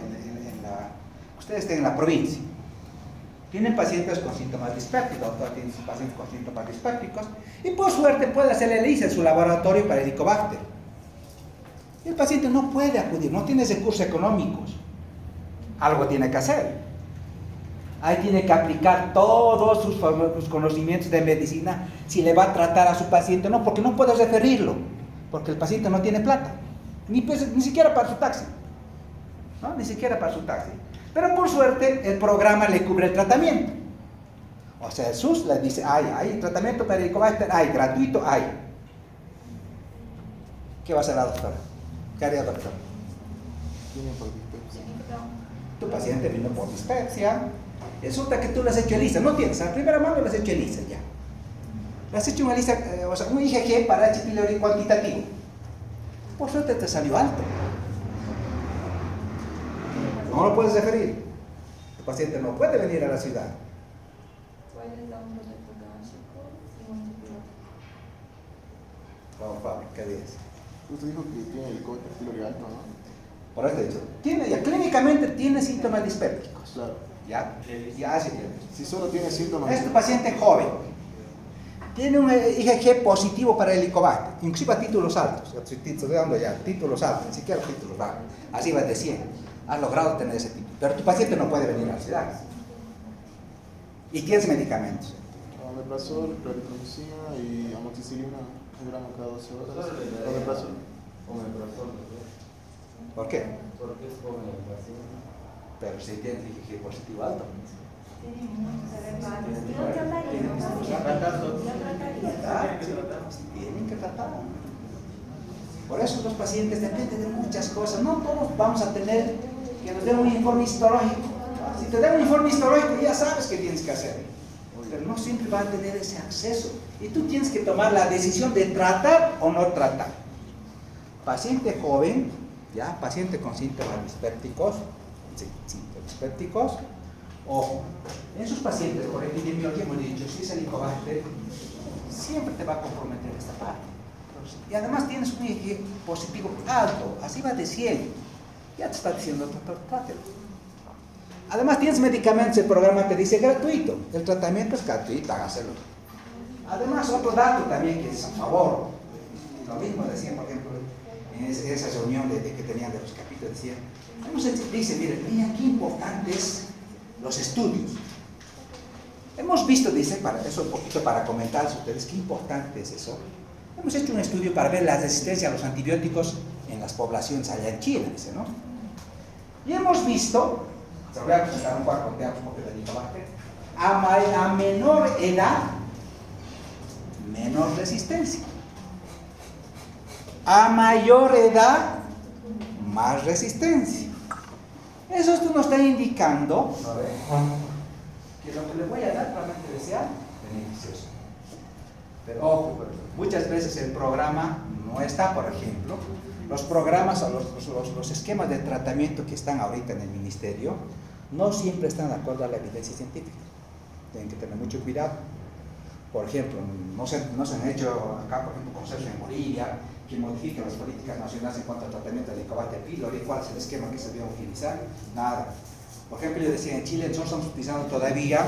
ustedes estén en la provincia, tienen pacientes con síntomas dispépticos, tienen pacientes con síntomas dispépticos, y por suerte puede hacer el ELISA en su laboratorio para helicobacter. Y el paciente no puede acudir, no tiene recursos económicos. Algo tiene que hacer. Ahí tiene que aplicar todos sus conocimientos de medicina si le va a tratar a su paciente. No, porque no puede referirlo, porque el paciente no tiene plata, ni siquiera para su taxi. ¿No? Ni siquiera para su taxi. Pero por suerte el programa le cubre el tratamiento. O sea, el SUS le dice, hay tratamiento para helicobacter, hay gratuito, hay. ¿Qué va a hacer la doctora? ¿Qué haría la doctora? Tu paciente vino por dispepsia. Resulta que tú le has hecho ELISA, no tienes, a primera mano le has hecho ELISA ya. Le has hecho un ELISA, o sea, un IgG para H. pylori cuantitativo. Por suerte te salió alto. No lo puedes referir. El paciente no puede venir a la ciudad. Puedes dar un protector gástrico y un antibiótico. Vamos, Pablo, ¿qué dices? Usted dijo que tiene el pylori alto, ¿no? Por eso he dicho, clínicamente tiene síntomas dispépticos. Claro. Ya sí tiene. Si solo tiene síntomas. Este paciente joven tiene un IgG positivo para el helicobacter, inclusive a títulos altos. Estoy dando ya títulos altos, ni siquiera títulos bajos. Así va de 100. Has logrado tener ese título. Pero tu paciente no puede venir a la ciudad. Y tienes medicamentos. Omeprazol, claritromicina y amoxicilina, un gramo cada 12 horas. Omeprazol. ¿Por qué? Porque es joven el paciente. Pero si tienes IgG positivo alto. Tienen que tratar. Por eso los pacientes dependen de muchas cosas. No todos vamos a tener que nos den un informe histológico. Si te dan un informe histológico ya sabes qué tienes que hacer. Pero no siempre van a tener ese acceso. Y tú tienes que tomar la decisión de tratar o no tratar. Paciente joven, ya, paciente con síntomas dispépticos, ojo, en esos pacientes por epidemiología hemos dicho, si es helicobacter, siempre te va a comprometer esta parte. Y además tienes un IgG positivo alto, así va de 100. Ya te está diciendo, doctor, trátelo. Además, tienes medicamentos, el programa te dice gratuito. El tratamiento es gratuito, hágaselo. Además, otro dato también que es a favor. Lo mismo decían, por ejemplo, en esa reunión que tenían de los capítulos, decían, dice, miren, qué importantes los estudios. Hemos visto, dice, para eso un poquito para comentar a ustedes, qué importante es eso. Hemos hecho un estudio para ver la resistencia a los antibióticos en las poblaciones allá en Chile, dice, ¿no? Y hemos visto, se lo voy a presentar un cuarto de porque le digo a menor edad, menor resistencia. A mayor edad, más resistencia. Eso esto nos está indicando que lo que le voy a dar realmente sea beneficioso. Pero ojo, muchas veces el programa no está, por ejemplo, los programas o los esquemas de tratamiento que están ahorita en el ministerio no siempre están de acuerdo a la evidencia científica. Tienen que tener mucho cuidado. Por ejemplo, no se han hecho acá, por ejemplo, consensos en Bolivia que modifiquen las políticas nacionales en cuanto al tratamiento de Helicobacter pylori, cuál es el esquema que se debe utilizar, nada. Por ejemplo, yo decía, en Chile nosotros estamos utilizando todavía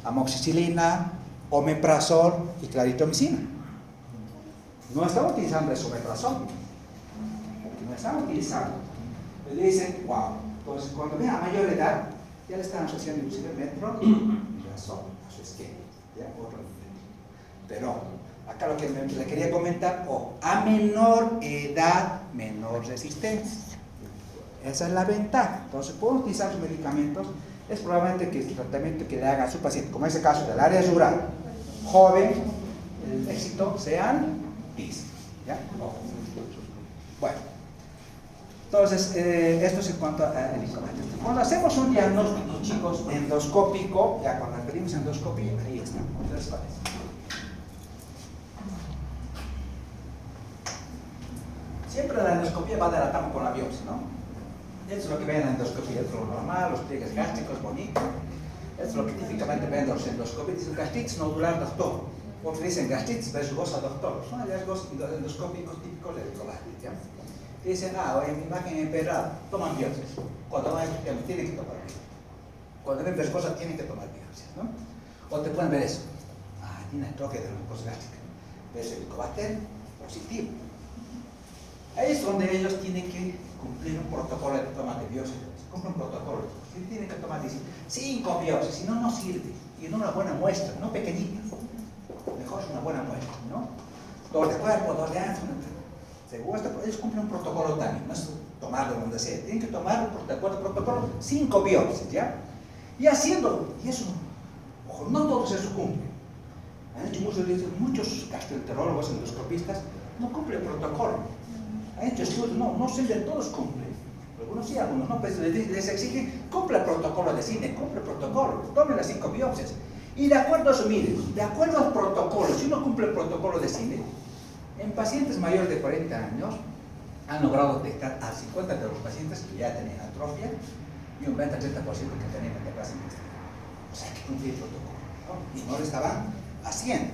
amoxicilina, omeprazol y claritromicina. No estamos utilizando el omeprazol. No estamos utilizando. Le dicen, wow, entonces cuando vean a mayor edad, ya le están asociando inclusive metronidazol a su esquema. ¿Ya? Otro nivel. Pero acá lo que le quería comentar, a menor edad, menor resistencia. Esa es la ventaja. Entonces, podemos utilizar los medicamentos. Es probablemente que el tratamiento que le haga a su paciente, como en ese caso del área rural, joven, el éxito sean 10. ¿Ya? Bueno, entonces, esto es en cuanto a Helicobacter. Cuando hacemos un diagnóstico, chicos, endoscópico, ya cuando referimos a endoscopia, ahí está. Entonces, ¿cuál es? Siempre la endoscopia va de la mano con la biopsia, ¿no? Eso es lo que ven en la endoscopia, es lo normal, los pliegues gástricos bonitos. Eso es lo que típicamente ven los endoscopios. Dicen gastritis nodular, doctor. Otros dicen gastritis verrugosa, doctor. Son hallazgos endoscópicos típicos de Helicobacter, ¿ya? Dicen, en imagen emperrada, toman biopsias. Cuando van a tienen que tomar biopsias. Cuando ven verrugosa, tienen que tomar biopsias, ¿no? O te pueden ver eso. Tiene atrofia de la mucosa gástrica. ¿Ves Helicobacter? Positivo. Ahí es donde ellos tienen que cumplir un protocolo de toma de biopsia. Cumple un protocolo. Tienen que tomar 5 biopsias, si no, no sirve. Y en una buena muestra, no pequeñita. Mejor es una buena muestra, ¿no? 2 de cuerpo, 2 de ancho. Según ellos cumplen un protocolo también, no es tomarlo donde sea. Tienen que tomar de acuerdo al protocolo 5 biopsias, ¿ya? Y haciendo, y eso, ojo, no todos eso cumplen. Han hecho muchos gastroenterólogos, endoscopistas, no cumplen el protocolo. Han hecho estudios, no siempre todos cumplen. Algunos sí, algunos no, pero les exigen, cumple el protocolo de cine, cumple el protocolo, tomen las 5 biopsias. Y de acuerdo a eso, miren, de acuerdo al protocolo, si uno cumple el protocolo de cine, en pacientes mayores de 40 años, han logrado detectar a 50 de los pacientes que ya tenían atrofia y un 20-30% que tenían metaplasia intestinal. O sea, hay que cumplir el protocolo, ¿no? Y no lo estaban haciendo.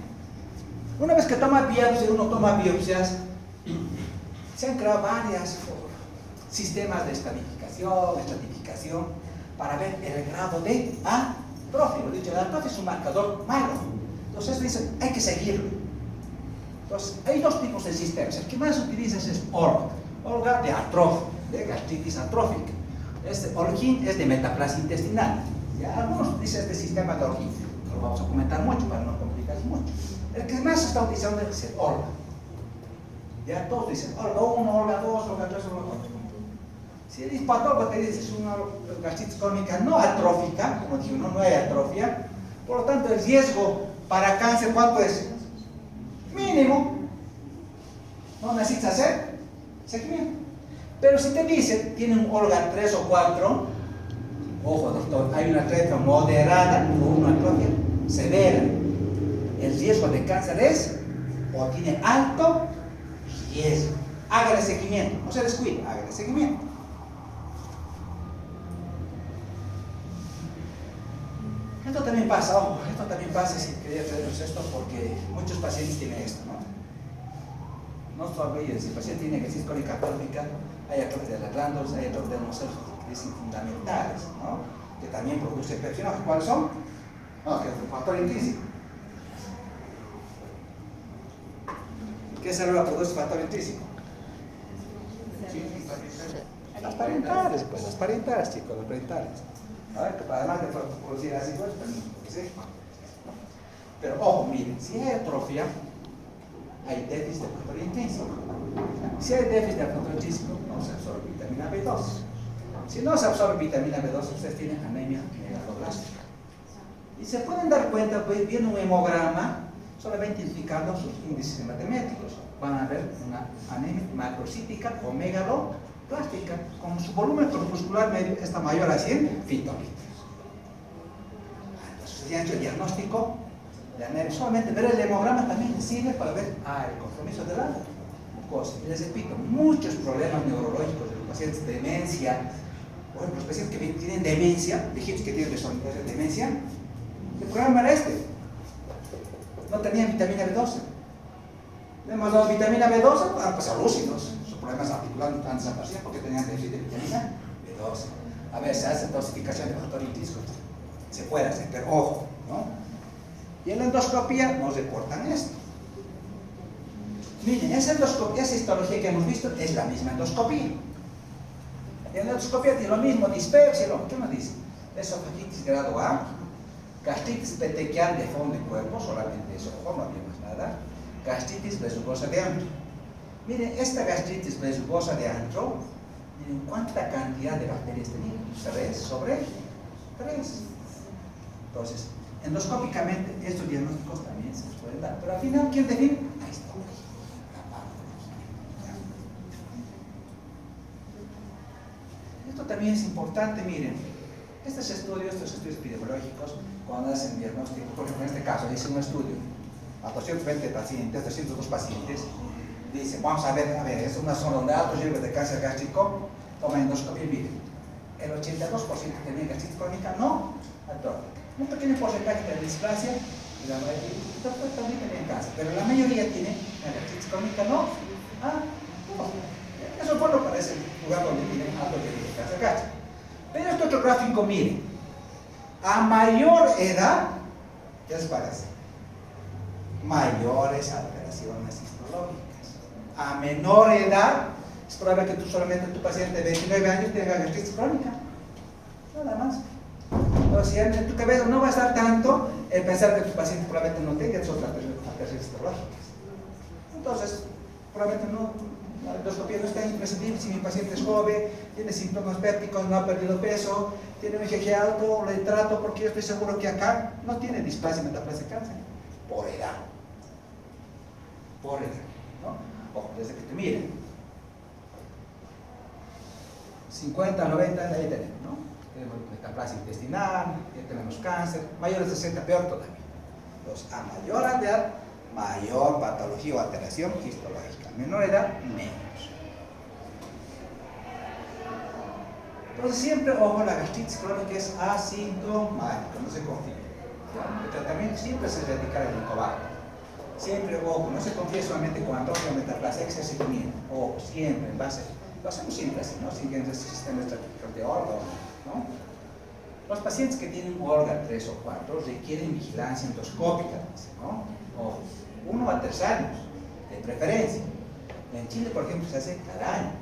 Una vez que uno toma biopsias, se han creado varios sistemas de estratificación para ver el grado de atrofia. Lo dicho, la atrofia es un marcador malo. Entonces dicen, hay que seguirlo. Entonces, hay 2 tipos de sistemas. El que más utilizas es ORGA de atrofia, de gastritis atrófica. ORGIN es de metaplasia intestinal. ¿Ya? Algunos dicen este sistema de ORGIN. No lo vamos a comentar mucho para no complicar mucho. El que más se está utilizando es el ORGA. Ya todos dicen ORGA 1, ORGA 2, ORGA 3, ORGA 4. Si el hispatólogo te dice es una gastritis crónica no atrófica, como dije, no hay atrofia, por lo tanto el riesgo para cáncer, ¿cuánto es? Mínimo. No necesitas hacer seguimiento. Pero si te dicen, tiene un ORGA 3 o 4, ojo doctor, hay una atrofia moderada o una atrofia severa. El riesgo de cáncer es, o tiene alto riesgo. Hágale seguimiento, no se descuide, hágale seguimiento. Esto también pasa, ojo, esto también pasa, si quería traernos esto, porque muchos pacientes tienen esto, ¿no? No solo si el paciente tiene gastritis crónica atrófica, hay atrofia de las glándulas, hay atrofia de los que dicen fundamentales, ¿no? que también produce perfenógenos. ¿Cuáles son? No, que es un factor intrínseco. ¿Qué célula produce factor intrínseco? Las parentales, pues, las parentales, chicos, las parentales. A ver, que además de producir ácidos, también produce. Pero ojo, miren, si hay atrofia, hay déficit de factor intrínseco. Si hay déficit de factor intrínseco, no se absorbe vitamina B2. Si no se absorbe vitamina B2, ustedes tienen anemia megaloblástica. Y se pueden dar cuenta, pues, viendo un hemograma, solamente identificando sus índices hematemétricos. Van a ver una anemia macrocítica o megaloblástica, con su volumen corpuscular medio está mayor a 100 fitolitros. Entonces, ya han hecho el diagnóstico de anemia. Solamente ver el hemograma también sirve para ver el compromiso de la mucosa. Y les repito, muchos problemas neurológicos de los pacientes de demencia, por ejemplo, los pacientes que tienen demencia, viejitos que tienen desorientación de demencia, el problema era este. No tenían vitamina B12. Le hemos dado vitamina B12, han pasado lúcidos. Sus problemas articulares no han desaparecido porque tenían déficit de vitamina B12. A ver, se hace dosificación de factor intrínseco. Se puede hacer, pero ojo, ¿no? Y en la endoscopía nos reportan esto. Miren, esa histología que hemos visto es la misma endoscopía. En la endoscopía tiene lo mismo, dispepsia, ¿qué nos dice? Esofagitis grado A, gastritis petequial de fondo y cuerpo, solamente eso, ojo, no había más nada. Gastritis besugosa de antro. Miren, esta gastritis besugosa de antro, miren cuánta cantidad de bacterias tenía. 3 sobre 3. Entonces, endoscópicamente estos diagnósticos también se les pueden dar. Pero al final, ¿quién define? La histología. Esto también es importante, miren. Estos estudios epidemiológicos, cuando hacen diagnóstico, por ejemplo, en este caso, hice un estudio a 220 pacientes, 202 pacientes, dicen, vamos a ver, es una zona de alto riesgo de cáncer gástrico, toma endoscopia y miren, el 82% tenía gastritis crónica, no atrófica. Un pequeño porcentaje de displasia y la mayoría también tenían cáncer, pero la mayoría tiene gastritis crónica, no. Eso es bueno para ese lugar donde tienen alto riesgo de cáncer gástrico. Pero este otro gráfico, miren, a mayor edad, ¿qué les parece? Mayores alteraciones histológicas. A menor edad, es probable que solamente tu paciente de 29 años tenga gastritis crónica. Nada más. O sea, en tu cabeza no va a estar tanto el pensar que tu paciente probablemente no tenga esas alteraciones histológicas. Entonces, probablemente la endoscopia no está imprescindible si mi paciente es joven, tiene síntomas pépticos, no ha perdido peso, tiene un IgG alto, le trato porque yo estoy seguro que acá no tiene displasia metaplasia cáncer. Por edad. Por edad, ¿no? Ojo, desde que te miren. 50, 90, ahí tenemos, ¿no? Tenemos metaplasia intestinal, ya tenemos cáncer, mayores de 60, peor todavía. Entonces, a mayor edad, mayor patología o alteración histológica. Menor edad, menos. Entonces, siempre, ojo, la gastritis crónica es asintomática, no se confía. El tratamiento siempre es erradicar el helicobacter. Siempre, ojo, no se confía solamente con atrofia o metaplasia excesiva. Ojo, siempre en base. Lo hacemos siempre así, ¿no? Siguiendo este sistema estratégico de órgano, ¿no? Los pacientes que tienen órgano 3 o 4 requieren vigilancia endoscópica, ¿no? Ojo, 1 a 3 años, de preferencia. En Chile, por ejemplo, se hace cada año.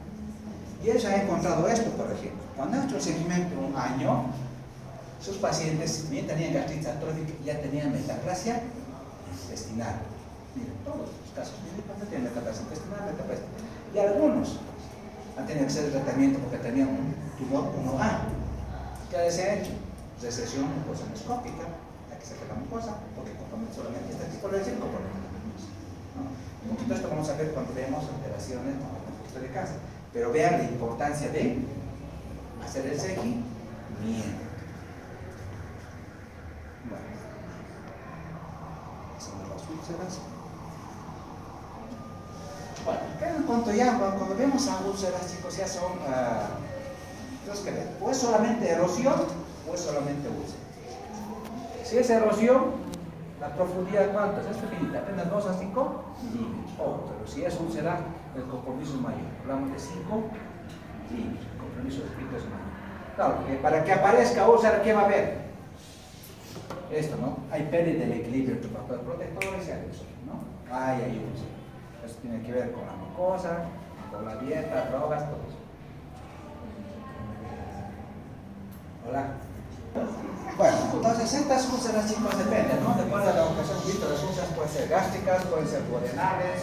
Y ellos han encontrado esto, por ejemplo. Cuando han hecho el seguimiento un año, sus pacientes también tenían gastritis atrófica y ya tenían metaplasia intestinal. Miren, todos los casos tienen metaplasia intestinal, metaplasia. Y algunos han tenido que hacer el tratamiento porque tenían un tumor 1A. ¿Qué se ha hecho? Recesión mucosa endoscópica, hay que sacar la mucosa, porque compromete solamente esta tipología y compromete la mucosa, ¿no? Un poquito esto vamos a ver cuando veamos alteraciones en el contexto de cáncer. Pero vean la importancia de hacer el seguimiento. Bueno, son las úlceras. Bueno, cuando vemos a úlceras, chicos, ya son, tenemos que ver, o es solamente erosión o es solamente úlcera. Si es erosión, la profundidad, ¿cuánto es? Es pequeñita, apenas 2 a 5 milímetros. Pero si es úlcera, el compromiso es mayor. Hablamos de 5 milímetros, el compromiso de espíritu es mayor. Claro, porque para que aparezca úlcera, ¿qué va a haber? Esto, ¿no? Hay pérdida del equilibrio entre factores protectores y agresores, ¿no? Hay úlcera. Eso tiene que ver con la mucosa, con la dieta, drogas, todo eso. Hola. Bueno, entonces estas úlceras, chicos, dependen, ¿no? De acuerdo a la ocasión, visto, las úlceras pueden ser gástricas, pueden ser duodenales,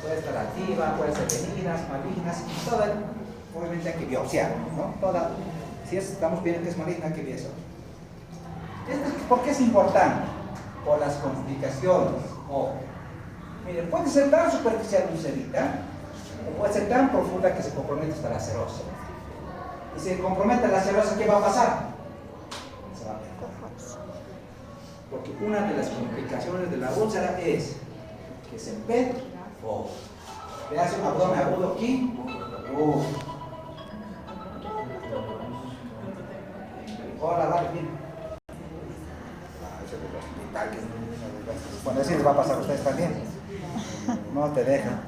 puede estar activa, pueden ser benignas, malignas, y toda, obviamente hay que biopsiar, ¿no? Toda, si estamos viendo que es maligna, hay que biopsiar. ¿Por qué es importante? Por las complicaciones. Mire, puede ser tan superficial ulcerita, o puede ser tan profunda que se compromete hasta la cirrosis. Y si se compromete la cirrosis, ¿qué va a pasar? Se va a perder. Porque una de las complicaciones de la úlcera es que se empete o le hace un abdomen agudo aquí. Hola, vale, bien. Bueno, eso les va a pasar a ustedes también. No te dejan.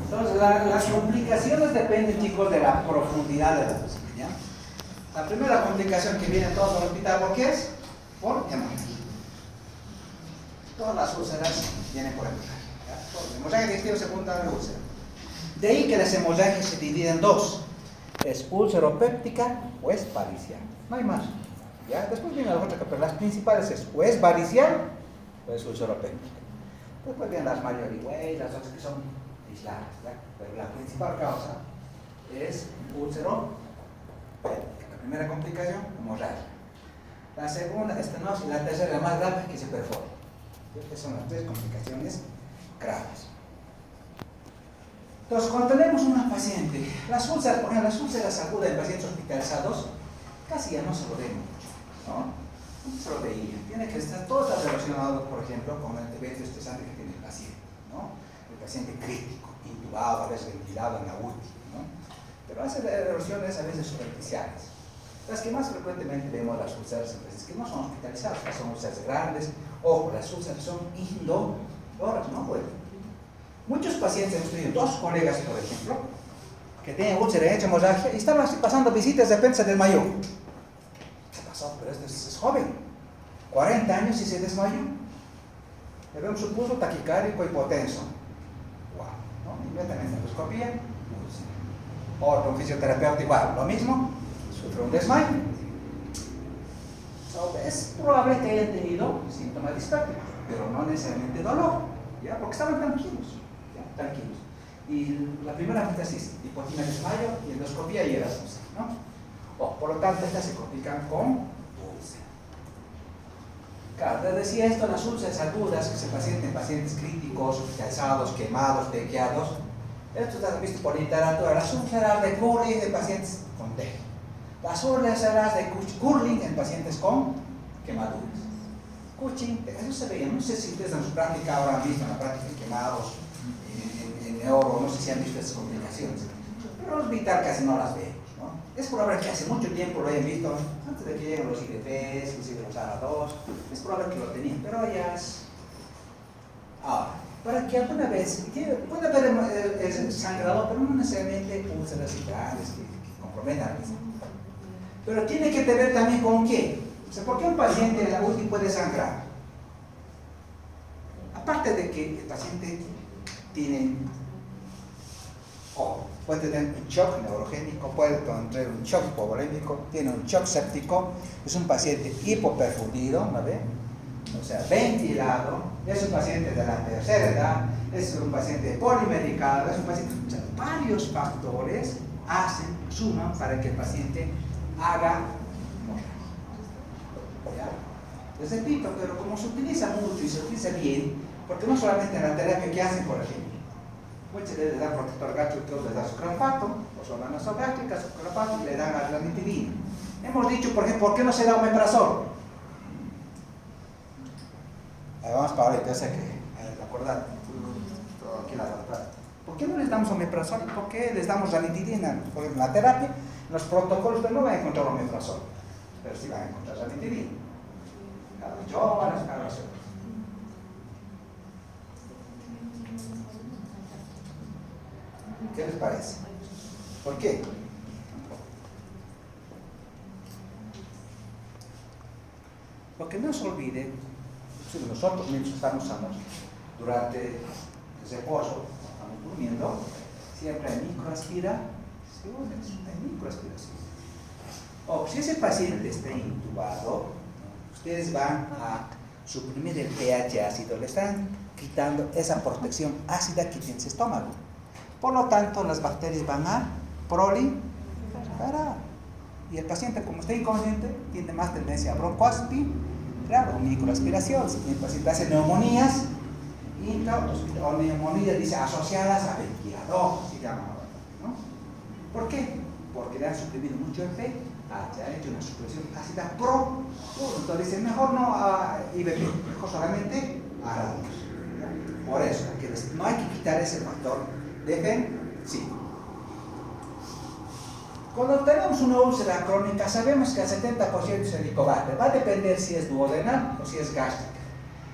Entonces, las complicaciones dependen, chicos, de la profundidad de la úlcera, ¿ya? La primera complicación que viene todos al hospital, ¿por qué es? Por hemorragia. Todas las úlceras vienen por hemorragia. Hemorragia digestiva secundaria de úlcera. De ahí que las hemorragias se dividen en dos. Es úlceropéptica o es varicial. No hay más. ¿Ya? Después vienen las otras, pero las principales es o es varicial o es úlceropéptica. Después vienen las Maillard-Weill, las otras que son aisladas, ¿ya? Pero la principal causa es úlceropéptica. La primera complicación, hemorragia. La segunda, estenosis, y la tercera, la más grave, que se perfora. Estas son las tres complicaciones graves. Entonces, cuando tenemos una paciente, las úlceras, por ejemplo, las úlceras agudas en pacientes hospitalizados, casi ya no se lo vemos mucho, ¿no? No se lo veía. Tiene que estar, todo está relacionado, por ejemplo, con el evento estresante que tiene el paciente, ¿no? El paciente crítico, intubado, a veces ventilado en la UTI, ¿no? Pero hace erosiones a veces superficiales. Las que más frecuentemente vemos las úlceras en pacientes que no son hospitalizados, que son úlceras grandes. Ojo, las úlceras son indoloras, ¿no? Bueno, muchos pacientes, hemos tenido dos colegas, por ejemplo, que tienen úlcera y hemorragia y estaban así pasando visitas, de repente se desmayó. ¿Qué pasó? Pero este es joven, 40 años y se desmayó. Le vemos su pulso taquicárdico hipotenso. Wow, ¿no? Inmediatamente endoscopía, úlcera. Otro fisioterapeuta igual, lo mismo, sufre un desmayo. Es probable que hayan tenido síntomas disfácticos, pero no necesariamente dolor, ¿ya? Porque estaban tranquilos, ¿ya? Tranquilos. Y la primera metástasis, hipotimia, desmayo y endoscopía y era úlcera, ¿no? Por lo tanto, estas se complican con úlcera. Claro, les decía esto, las úlceras agudas que se presentan en pacientes críticos, hospitalizados, quemados, tequeados. Esto está visto por literatura. Las úlceras de Curling en pacientes con TEG. Las úlceras de Curling en pacientes con quemaduras. Cushing, eso se veía. No sé si ustedes en su práctica ahora han visto, en la práctica de quemados, en neuro, no sé si han visto estas complicaciones. Pero los vital casi no las vemos, ¿no? Es probable que hace mucho tiempo lo hayan visto, antes de que lleguen los IDPs, inclusive los ARA2, es probable que lo tenían, pero ya es... Ahora, para que alguna vez, puede haber el sangrado, pero no necesariamente úlceras grandes que comprometan a mismo. Pero tiene que ver también con qué. O sea, ¿por qué un paciente en la UTI puede sangrar? Aparte de que el paciente tiene, puede tener un shock neurogénico, puede tener un shock hipovolémico, tiene un shock séptico, es un paciente hipoperfundido, ¿no ve? O sea, ventilado, es un paciente de la tercera edad, es un paciente polimedicado, es un paciente... O sea, varios factores suman para que el paciente haga hemorragia. Les repito, pero como se utiliza mucho y se utiliza bien, porque no solamente en la terapia que hacen, por ejemplo, muchas veces le dan protector gástrico, le dan sucralfato, o son nasogástricas, sucralfato, y le dan ranitidina. Hemos dicho, por ejemplo, ¿por qué no se da omeprazol? Vamos para ahorita, ya sé que, acordar, aquí la verdad. ¿Por qué no les damos omeprazol y por qué les damos ranitidina? Por ejemplo, en la terapia, en los protocolos no van a encontrar omeprazol, pero sí van a encontrar ranitidina. Cada 8 horas, cada 2 horas. ¿Qué les parece? ¿Por qué? Porque no se olvide, si nosotros mismos estamos usando durante el reposo, estamos durmiendo, siempre hay microaspiraciones, hay microaspiraciones. O si ese paciente está intubado, ustedes van a suprimir el pH ácido, le están quitando esa protección ácida que tiene ese estómago. Por lo tanto, las bacterias van a proliferar. Y el paciente, como está inconsciente, tiene más tendencia a broncoaspirar o microaspiraciones. El paciente hace neumonías, o neumonías dice asociadas a ventilador, se llama, ¿no? ¿Por qué? Porque le han suprimido mucho el pH, han hecho una supresión ácida entonces dicen, mejor no a IBP, mejor solamente a radios. Por eso, porque no hay que quitar ese factor defensivo. Cuando tenemos una úlcera crónica, sabemos que el 70% es helicobacter. Va a depender si es duodenal o si es gástrica.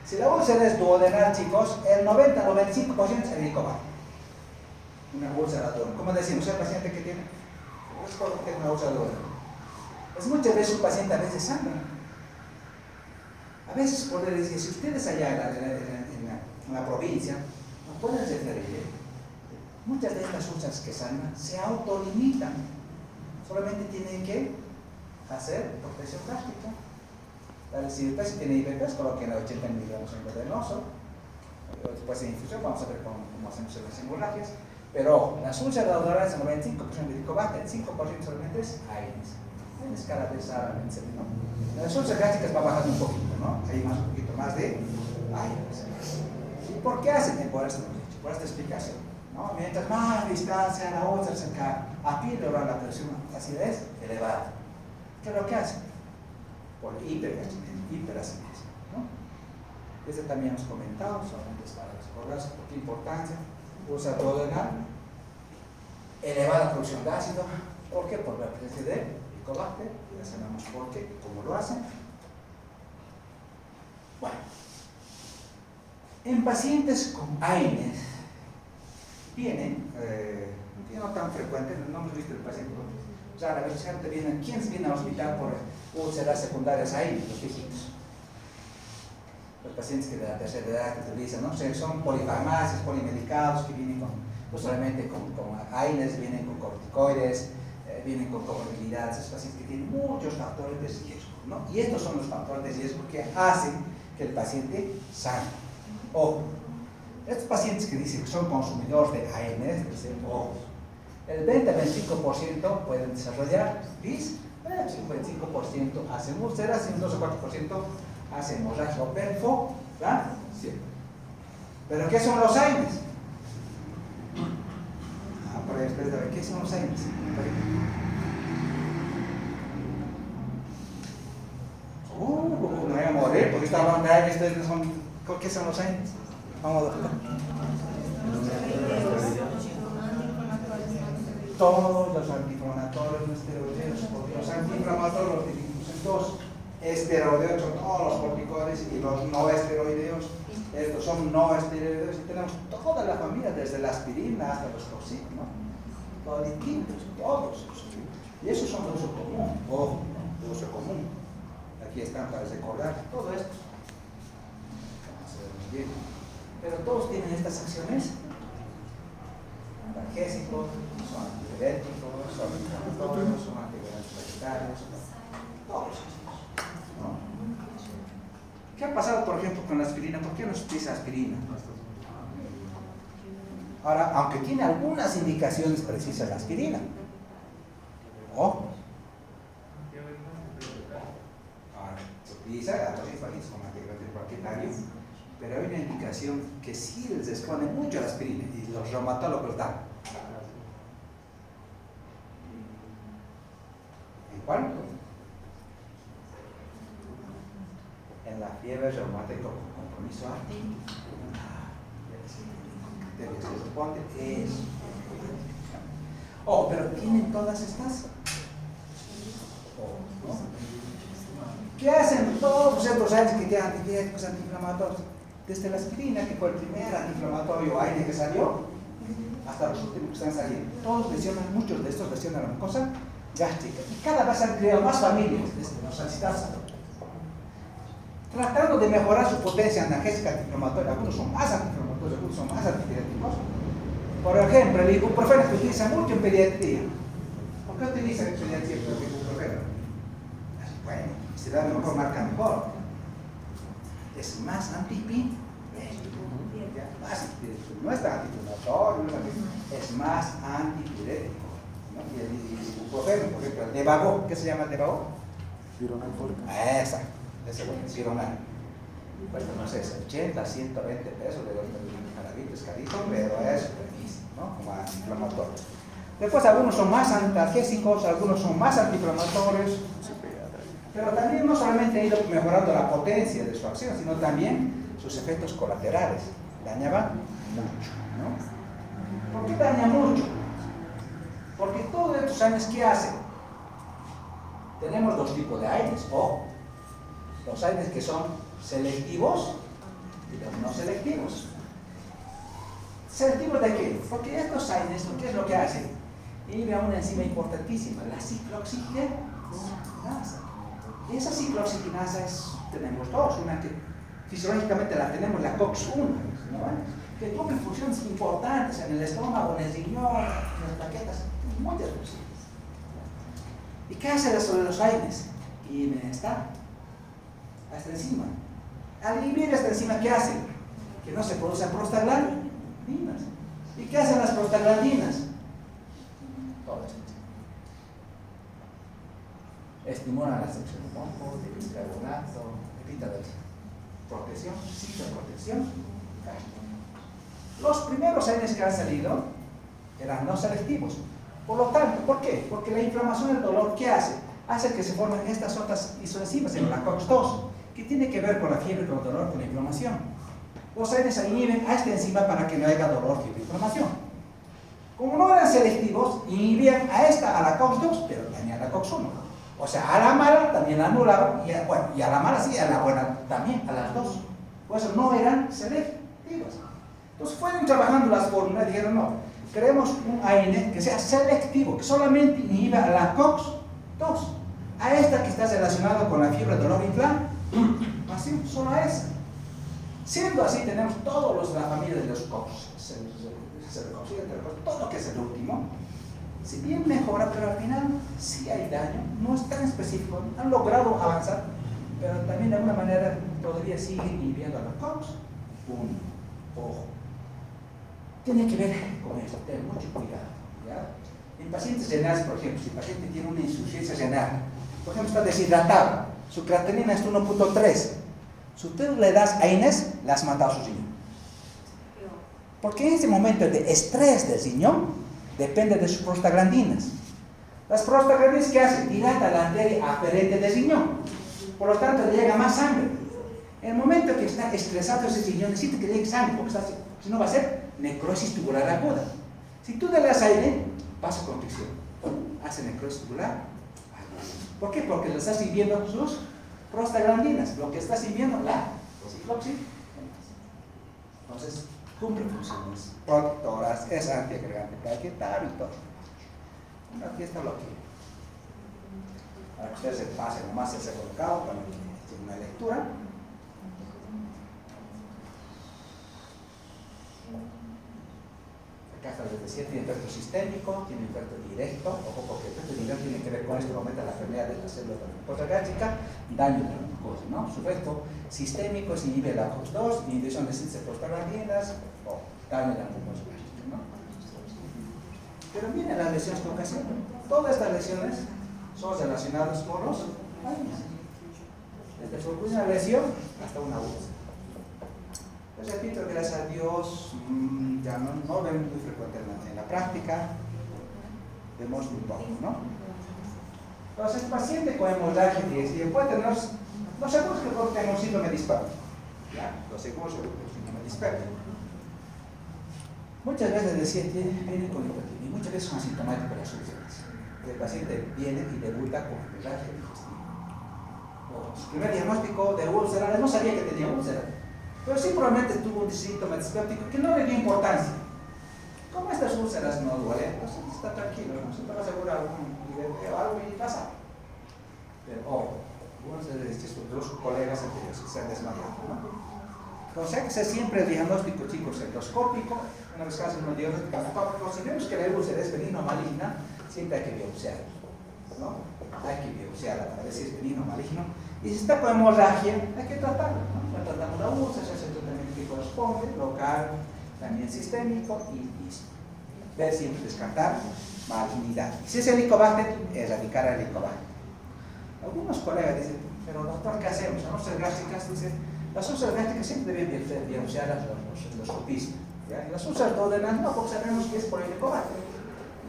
Si la úlcera es duodenal, chicos, el 90-95% es helicobacter. Una úlcera duodenal. Como decimos, el paciente que tiene una úlcera duodenal. Es muchas veces un paciente a veces sangra. A veces poder decir, si ustedes allá en la provincia, no pueden referir, muchas de estas úlceras que sangran se autolimitan. Solamente tienen que hacer protección gástrica. Si el paciente tiene IBP, coloquen 80 miligramos en venoso. Después de infusión, vamos a ver cómo hacemos las hemorragias. Pero las úlceras duodenales, el 95% de helicobacter, el 5% solamente es AINES. AINES cada vez raramente, ¿no? Las úlceras gástricas va bajando un poquito, ¿no? Hay un poquito más de AINES. ¿Y por qué hacen? Por esto hemos dicho, por esta explicación, ¿no? Mientras más distancia la úlcera cerca a pie, la presión acidez elevada. ¿Qué es lo que hacen? Por hiperacidez, ¿no? Este también hemos comentado, solamente es para recordarse por qué importancia. Úlcera duodenal, elevada producción de ácido. ¿Por qué? Por la presencia de helicobacter. Ya sabemos por qué y cómo lo hacen. Bueno, en pacientes con AINES vienen, no tan frecuente, no hemos visto el paciente, o sea, a veces ¿quiénes vienen al hospital por úlceras secundarias AINES? Los viejitos. Los pacientes que de la tercera edad que utilizan, ¿no? Son polifarmacias, polimedicados que vienen no solamente con AINES, vienen con corticoides, vienen con comorbilidades, esos pacientes que tienen muchos factores de riesgo, ¿no? Y estos son los factores de riesgo que hacen que el paciente sangre. Ojo, estos pacientes que dicen que son consumidores de AINES, dicen, ojo, el 20-25% pueden desarrollar PIS, el 55% hacen úlceras y un 2 o 4% hacen hemorragia o perfo, ¿verdad? Sí. ¿Pero qué son los AINES? Por ahí ustedes saben, ¿qué son los AINES? Me voy a morir porque estaba hablando de AINES, ustedes no son, ¿qué son los AINES? Vamos a ver. Todos los antiinflamatorios no esteroideos, porque los antiinflamatorios los dividimos en dos: esteroideos son todos los corticoides y los no esteroideos. Estos son no esteroideos y tenemos toda la familia, desde la aspirina hasta los toxic, ¿no? Todos distintos, todos. Y esos son de uso común, ojo, de uso común. Aquí están para recordar todo esto. Bien. Pero todos tienen estas acciones: analgésicos, son antipiréticos, son inflamatorios, son antiagregantes vegetarios, todos estos, ¿no? ¿Qué ha pasado, por ejemplo, con la aspirina? ¿Por qué no se utiliza aspirina? Ahora, aunque tiene algunas indicaciones precisas la aspirina, ojo, ahora se utiliza la toxifagis como antiagregante plaquetario, pero hay una indicación que sí les expone mucho a la aspirina y los reumatólogos dan. ¿En cuál? En la fiebre reumática con compromiso artístico. Se responde eso. Oh, pero ¿tienen todas estas? Oh, ¿no? ¿Qué hacen todos estos años que tienen antibióticos antiinflamatorios? Desde la aspirina, que fue el primer antiinflamatorio AINE que salió, hasta los últimos que están saliendo. Todos lesionan, muchos de estos lesionan la mucosa gástrica. Y cada vez han creado más familias desde los ancianos, tratando de mejorar su potencia analgésica antiinflamatoria. Algunos son más antiinflamatorios, algunos son más antipiréticos. Por ejemplo, el ibuprofeno se utiliza mucho en pediatría. ¿Por qué utilizan en pediatría el ibuprofeno? Bueno, se da mejor, marca mejor. Es más antipirético. No es tan antiinflamatorio, es más antipirético. ¿No? Y el ibuprofeno, por ejemplo, el Devago, ¿qué se llama el Devago? Pironal fólica. Exacto, ese es el Pironal. Cuesta, no sé, 80, 120 pesos de los cannabis, carísimo, pero es buenísimo, ¿no? Como antiinflamatorio. Después algunos son más analgésicos, algunos son más antiinflamatorios. Pero también no solamente ha ido mejorando la potencia de su acción, sino también sus efectos colaterales. Dañaba mucho, ¿no? ¿Por qué daña mucho? Porque todos estos años, ¿qué hacen? Tenemos dos tipos de AINES, o los AINES que son selectivos y los no selectivos. ¿Selectivos de qué? Porque estos AINES, ¿qué es lo que hacen? Inhiben una enzima importantísima, la ciclooxigenasa. Y esa ciclooxigenasa tenemos dos, una que fisiológicamente la tenemos, la COX-1, ¿no? Que cumple funciones importantes en el estómago, en el riñón, en las plaquetas, muchas funciones. ¿Y qué hace sobre los AINES? Inhiben esta enzima. Al inhibir esta enzima, ¿qué hace? Que no se producen prostaglandinas. ¿Y qué hacen las prostaglandinas? Todo esto. Estimulan la sección de moco, de bicarbonato, evita la protección, citoprotección. Los primeros AINES que han salido eran no selectivos. Por lo tanto, ¿por qué? Porque la inflamación y el dolor, ¿qué hace? Hace que se formen estas otras isoenzimas en la COX-2, que tiene que ver con la fiebre, con el dolor, con la inflamación. Los AINES inhiben a esta enzima para que no haya dolor, fiebre, inflamación. Como no eran selectivos, inhibían a esta, a la COX-2, pero dañan a la COX-1. O sea, a la mala también la anulaban, y a la mala sí, a la buena también, a las dos. Por eso no eran selectivos. Entonces fueron trabajando las fórmulas y dijeron, no, queremos un AINE que sea selectivo, que solamente inhiba a la COX-2, a esta que está relacionada con la fiebre, dolor, inflamación, solo a esa. Siendo así, tenemos todos los de la familia de los COX, todo lo que es el último. Si bien mejora, pero al final sí hay daño, no es tan específico, han logrado avanzar, pero también de alguna manera todavía siguen inhibiendo a la COX-1. Ojo. Tiene que ver con esto, ten mucho cuidado. ¿Ya? En pacientes renales, por ejemplo, si el paciente tiene una insuficiencia renal, por ejemplo, está deshidratado, su creatinina es 1.3, si usted le das AINES, le has matado su riñón. Porque en ese momento de estrés del riñón depende de sus prostaglandinas. Las prostaglandinas, ¿qué hacen? Dilatan la arteria aferente del riñón, por lo tanto le llega más sangre. En el momento que está estresado ese riñón, necesita que le llegue sangre, porque si no va a ser necrosis tubular aguda. Si tú le das aire, vasoconstricción, hace necrosis tubular aguda. ¿Por qué? Porque le estás inhibiendo sus prostaglandinas, lo que estás inhibiendo la ciclooxigenasa. Entonces, cumple funciones protectoras, es antiagregante plaquetario y todo. Aquí está lo que, para que ustedes se pasen nomás ese colocado, para que tiene una lectura. Acá está desde 7, tiene efecto sistémico, tiene efecto directo, ojo, porque el efecto directo tiene que ver con esto, que aumenta la permeabilidad de las células de la mucosa gástrica, daño de la mucosa, ¿no? Su efecto sistémico es inhibe la COX-2, inhibición de síntesis de prostaglandinas, o daño de la mucosa gástrica, ¿no? Pero miren las lesiones que ocasionan. Todas estas lesiones son relacionadas con los AINES. Desde una lesión hasta una úlcera. Pues repito, gracias a Dios, ya no vemos muy frecuente en la práctica, vemos muy poco, ¿no? Entonces, el paciente con hemorragia digestiva puede tener, los seguros que puede tener un síndrome dispéptico, ¿ya? Los seguros que un síndrome dispéptico. Muchas veces decía, vienen con hipotimia, y muchas veces son asintomáticos las soluciones. El paciente viene y debuta con hemorragia digestiva. O su primer diagnóstico de úlcera, no sabía que tenía úlcera. Pero sí probablemente tuvo un síntoma dispéptico que no le dio importancia. Como estas úlceras no duelen, pues está tranquilo, ¿no? Se puede asegurar algún video o algo y pasa. Pero, algunos de los colegas anteriores se han desmayado, ¿no? Entonces, siempre el diagnóstico, chicos, endoscópico. Una vez que hacemos un diagnóstico endoscópico, si vemos que la úlcera es benigna o maligna, siempre hay que biopsiarla, ¿no? Hay que biopsiarla para ver si es benigno o maligno. Y si está con hemorragia, hay que tratarla, ¿no? Tratamos la úlcera, se hace el tratamiento que corresponde, local, también sistémico, y ver siempre descartar malignidad. Si es helicobacter, erradicar el helicobacter. Algunos colegas dicen, pero doctor, ¿qué hacemos? Las úlceras gástricas, dicen, las úlceras gástricas siempre deben biopsiar los endoscopistas. Las úlceras duodenales no, porque sabemos que es por helicobacter.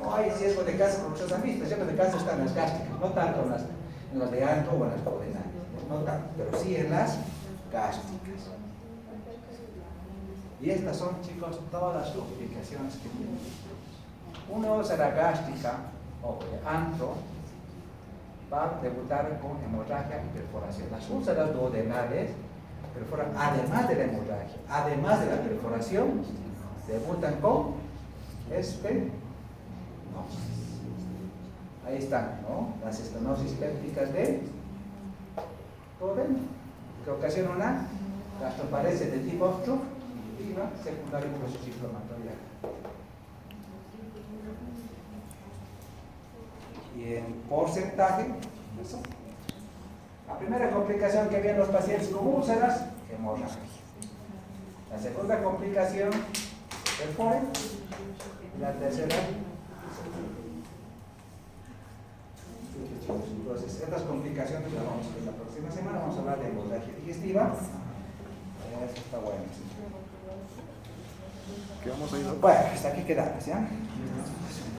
No hay riesgo de cáncer, como ustedes han visto, siempre de cáncer están en las gástricas, no tanto en las de alto o en las duodenales, no tanto, pero sí en las gástricas. Y estas son, chicos, todas las complicaciones que tienen. Una úlcera gástrica o de antro va a debutar con hemorragia y perforación. Las úlceras duodenales perforan, además de la hemorragia, además de la perforación, debutan con estenosis. Ahí están, ¿no? Las estenosis pépticas de duodeno, que ocasiona una gastroparesia de tipo obstructiva secundaria a un proceso inflamatorio. Y en porcentaje, eso. La primera complicación que había en los pacientes con úlceras, hemorragia. La segunda complicación, perforen. Y la tercera, entonces, estas complicaciones las vamos a ver la próxima semana. Vamos a hablar de hemorragia digestiva. Eso está bueno. ¿Qué vamos a ir? Bueno, hasta aquí quedamos, ¿ya?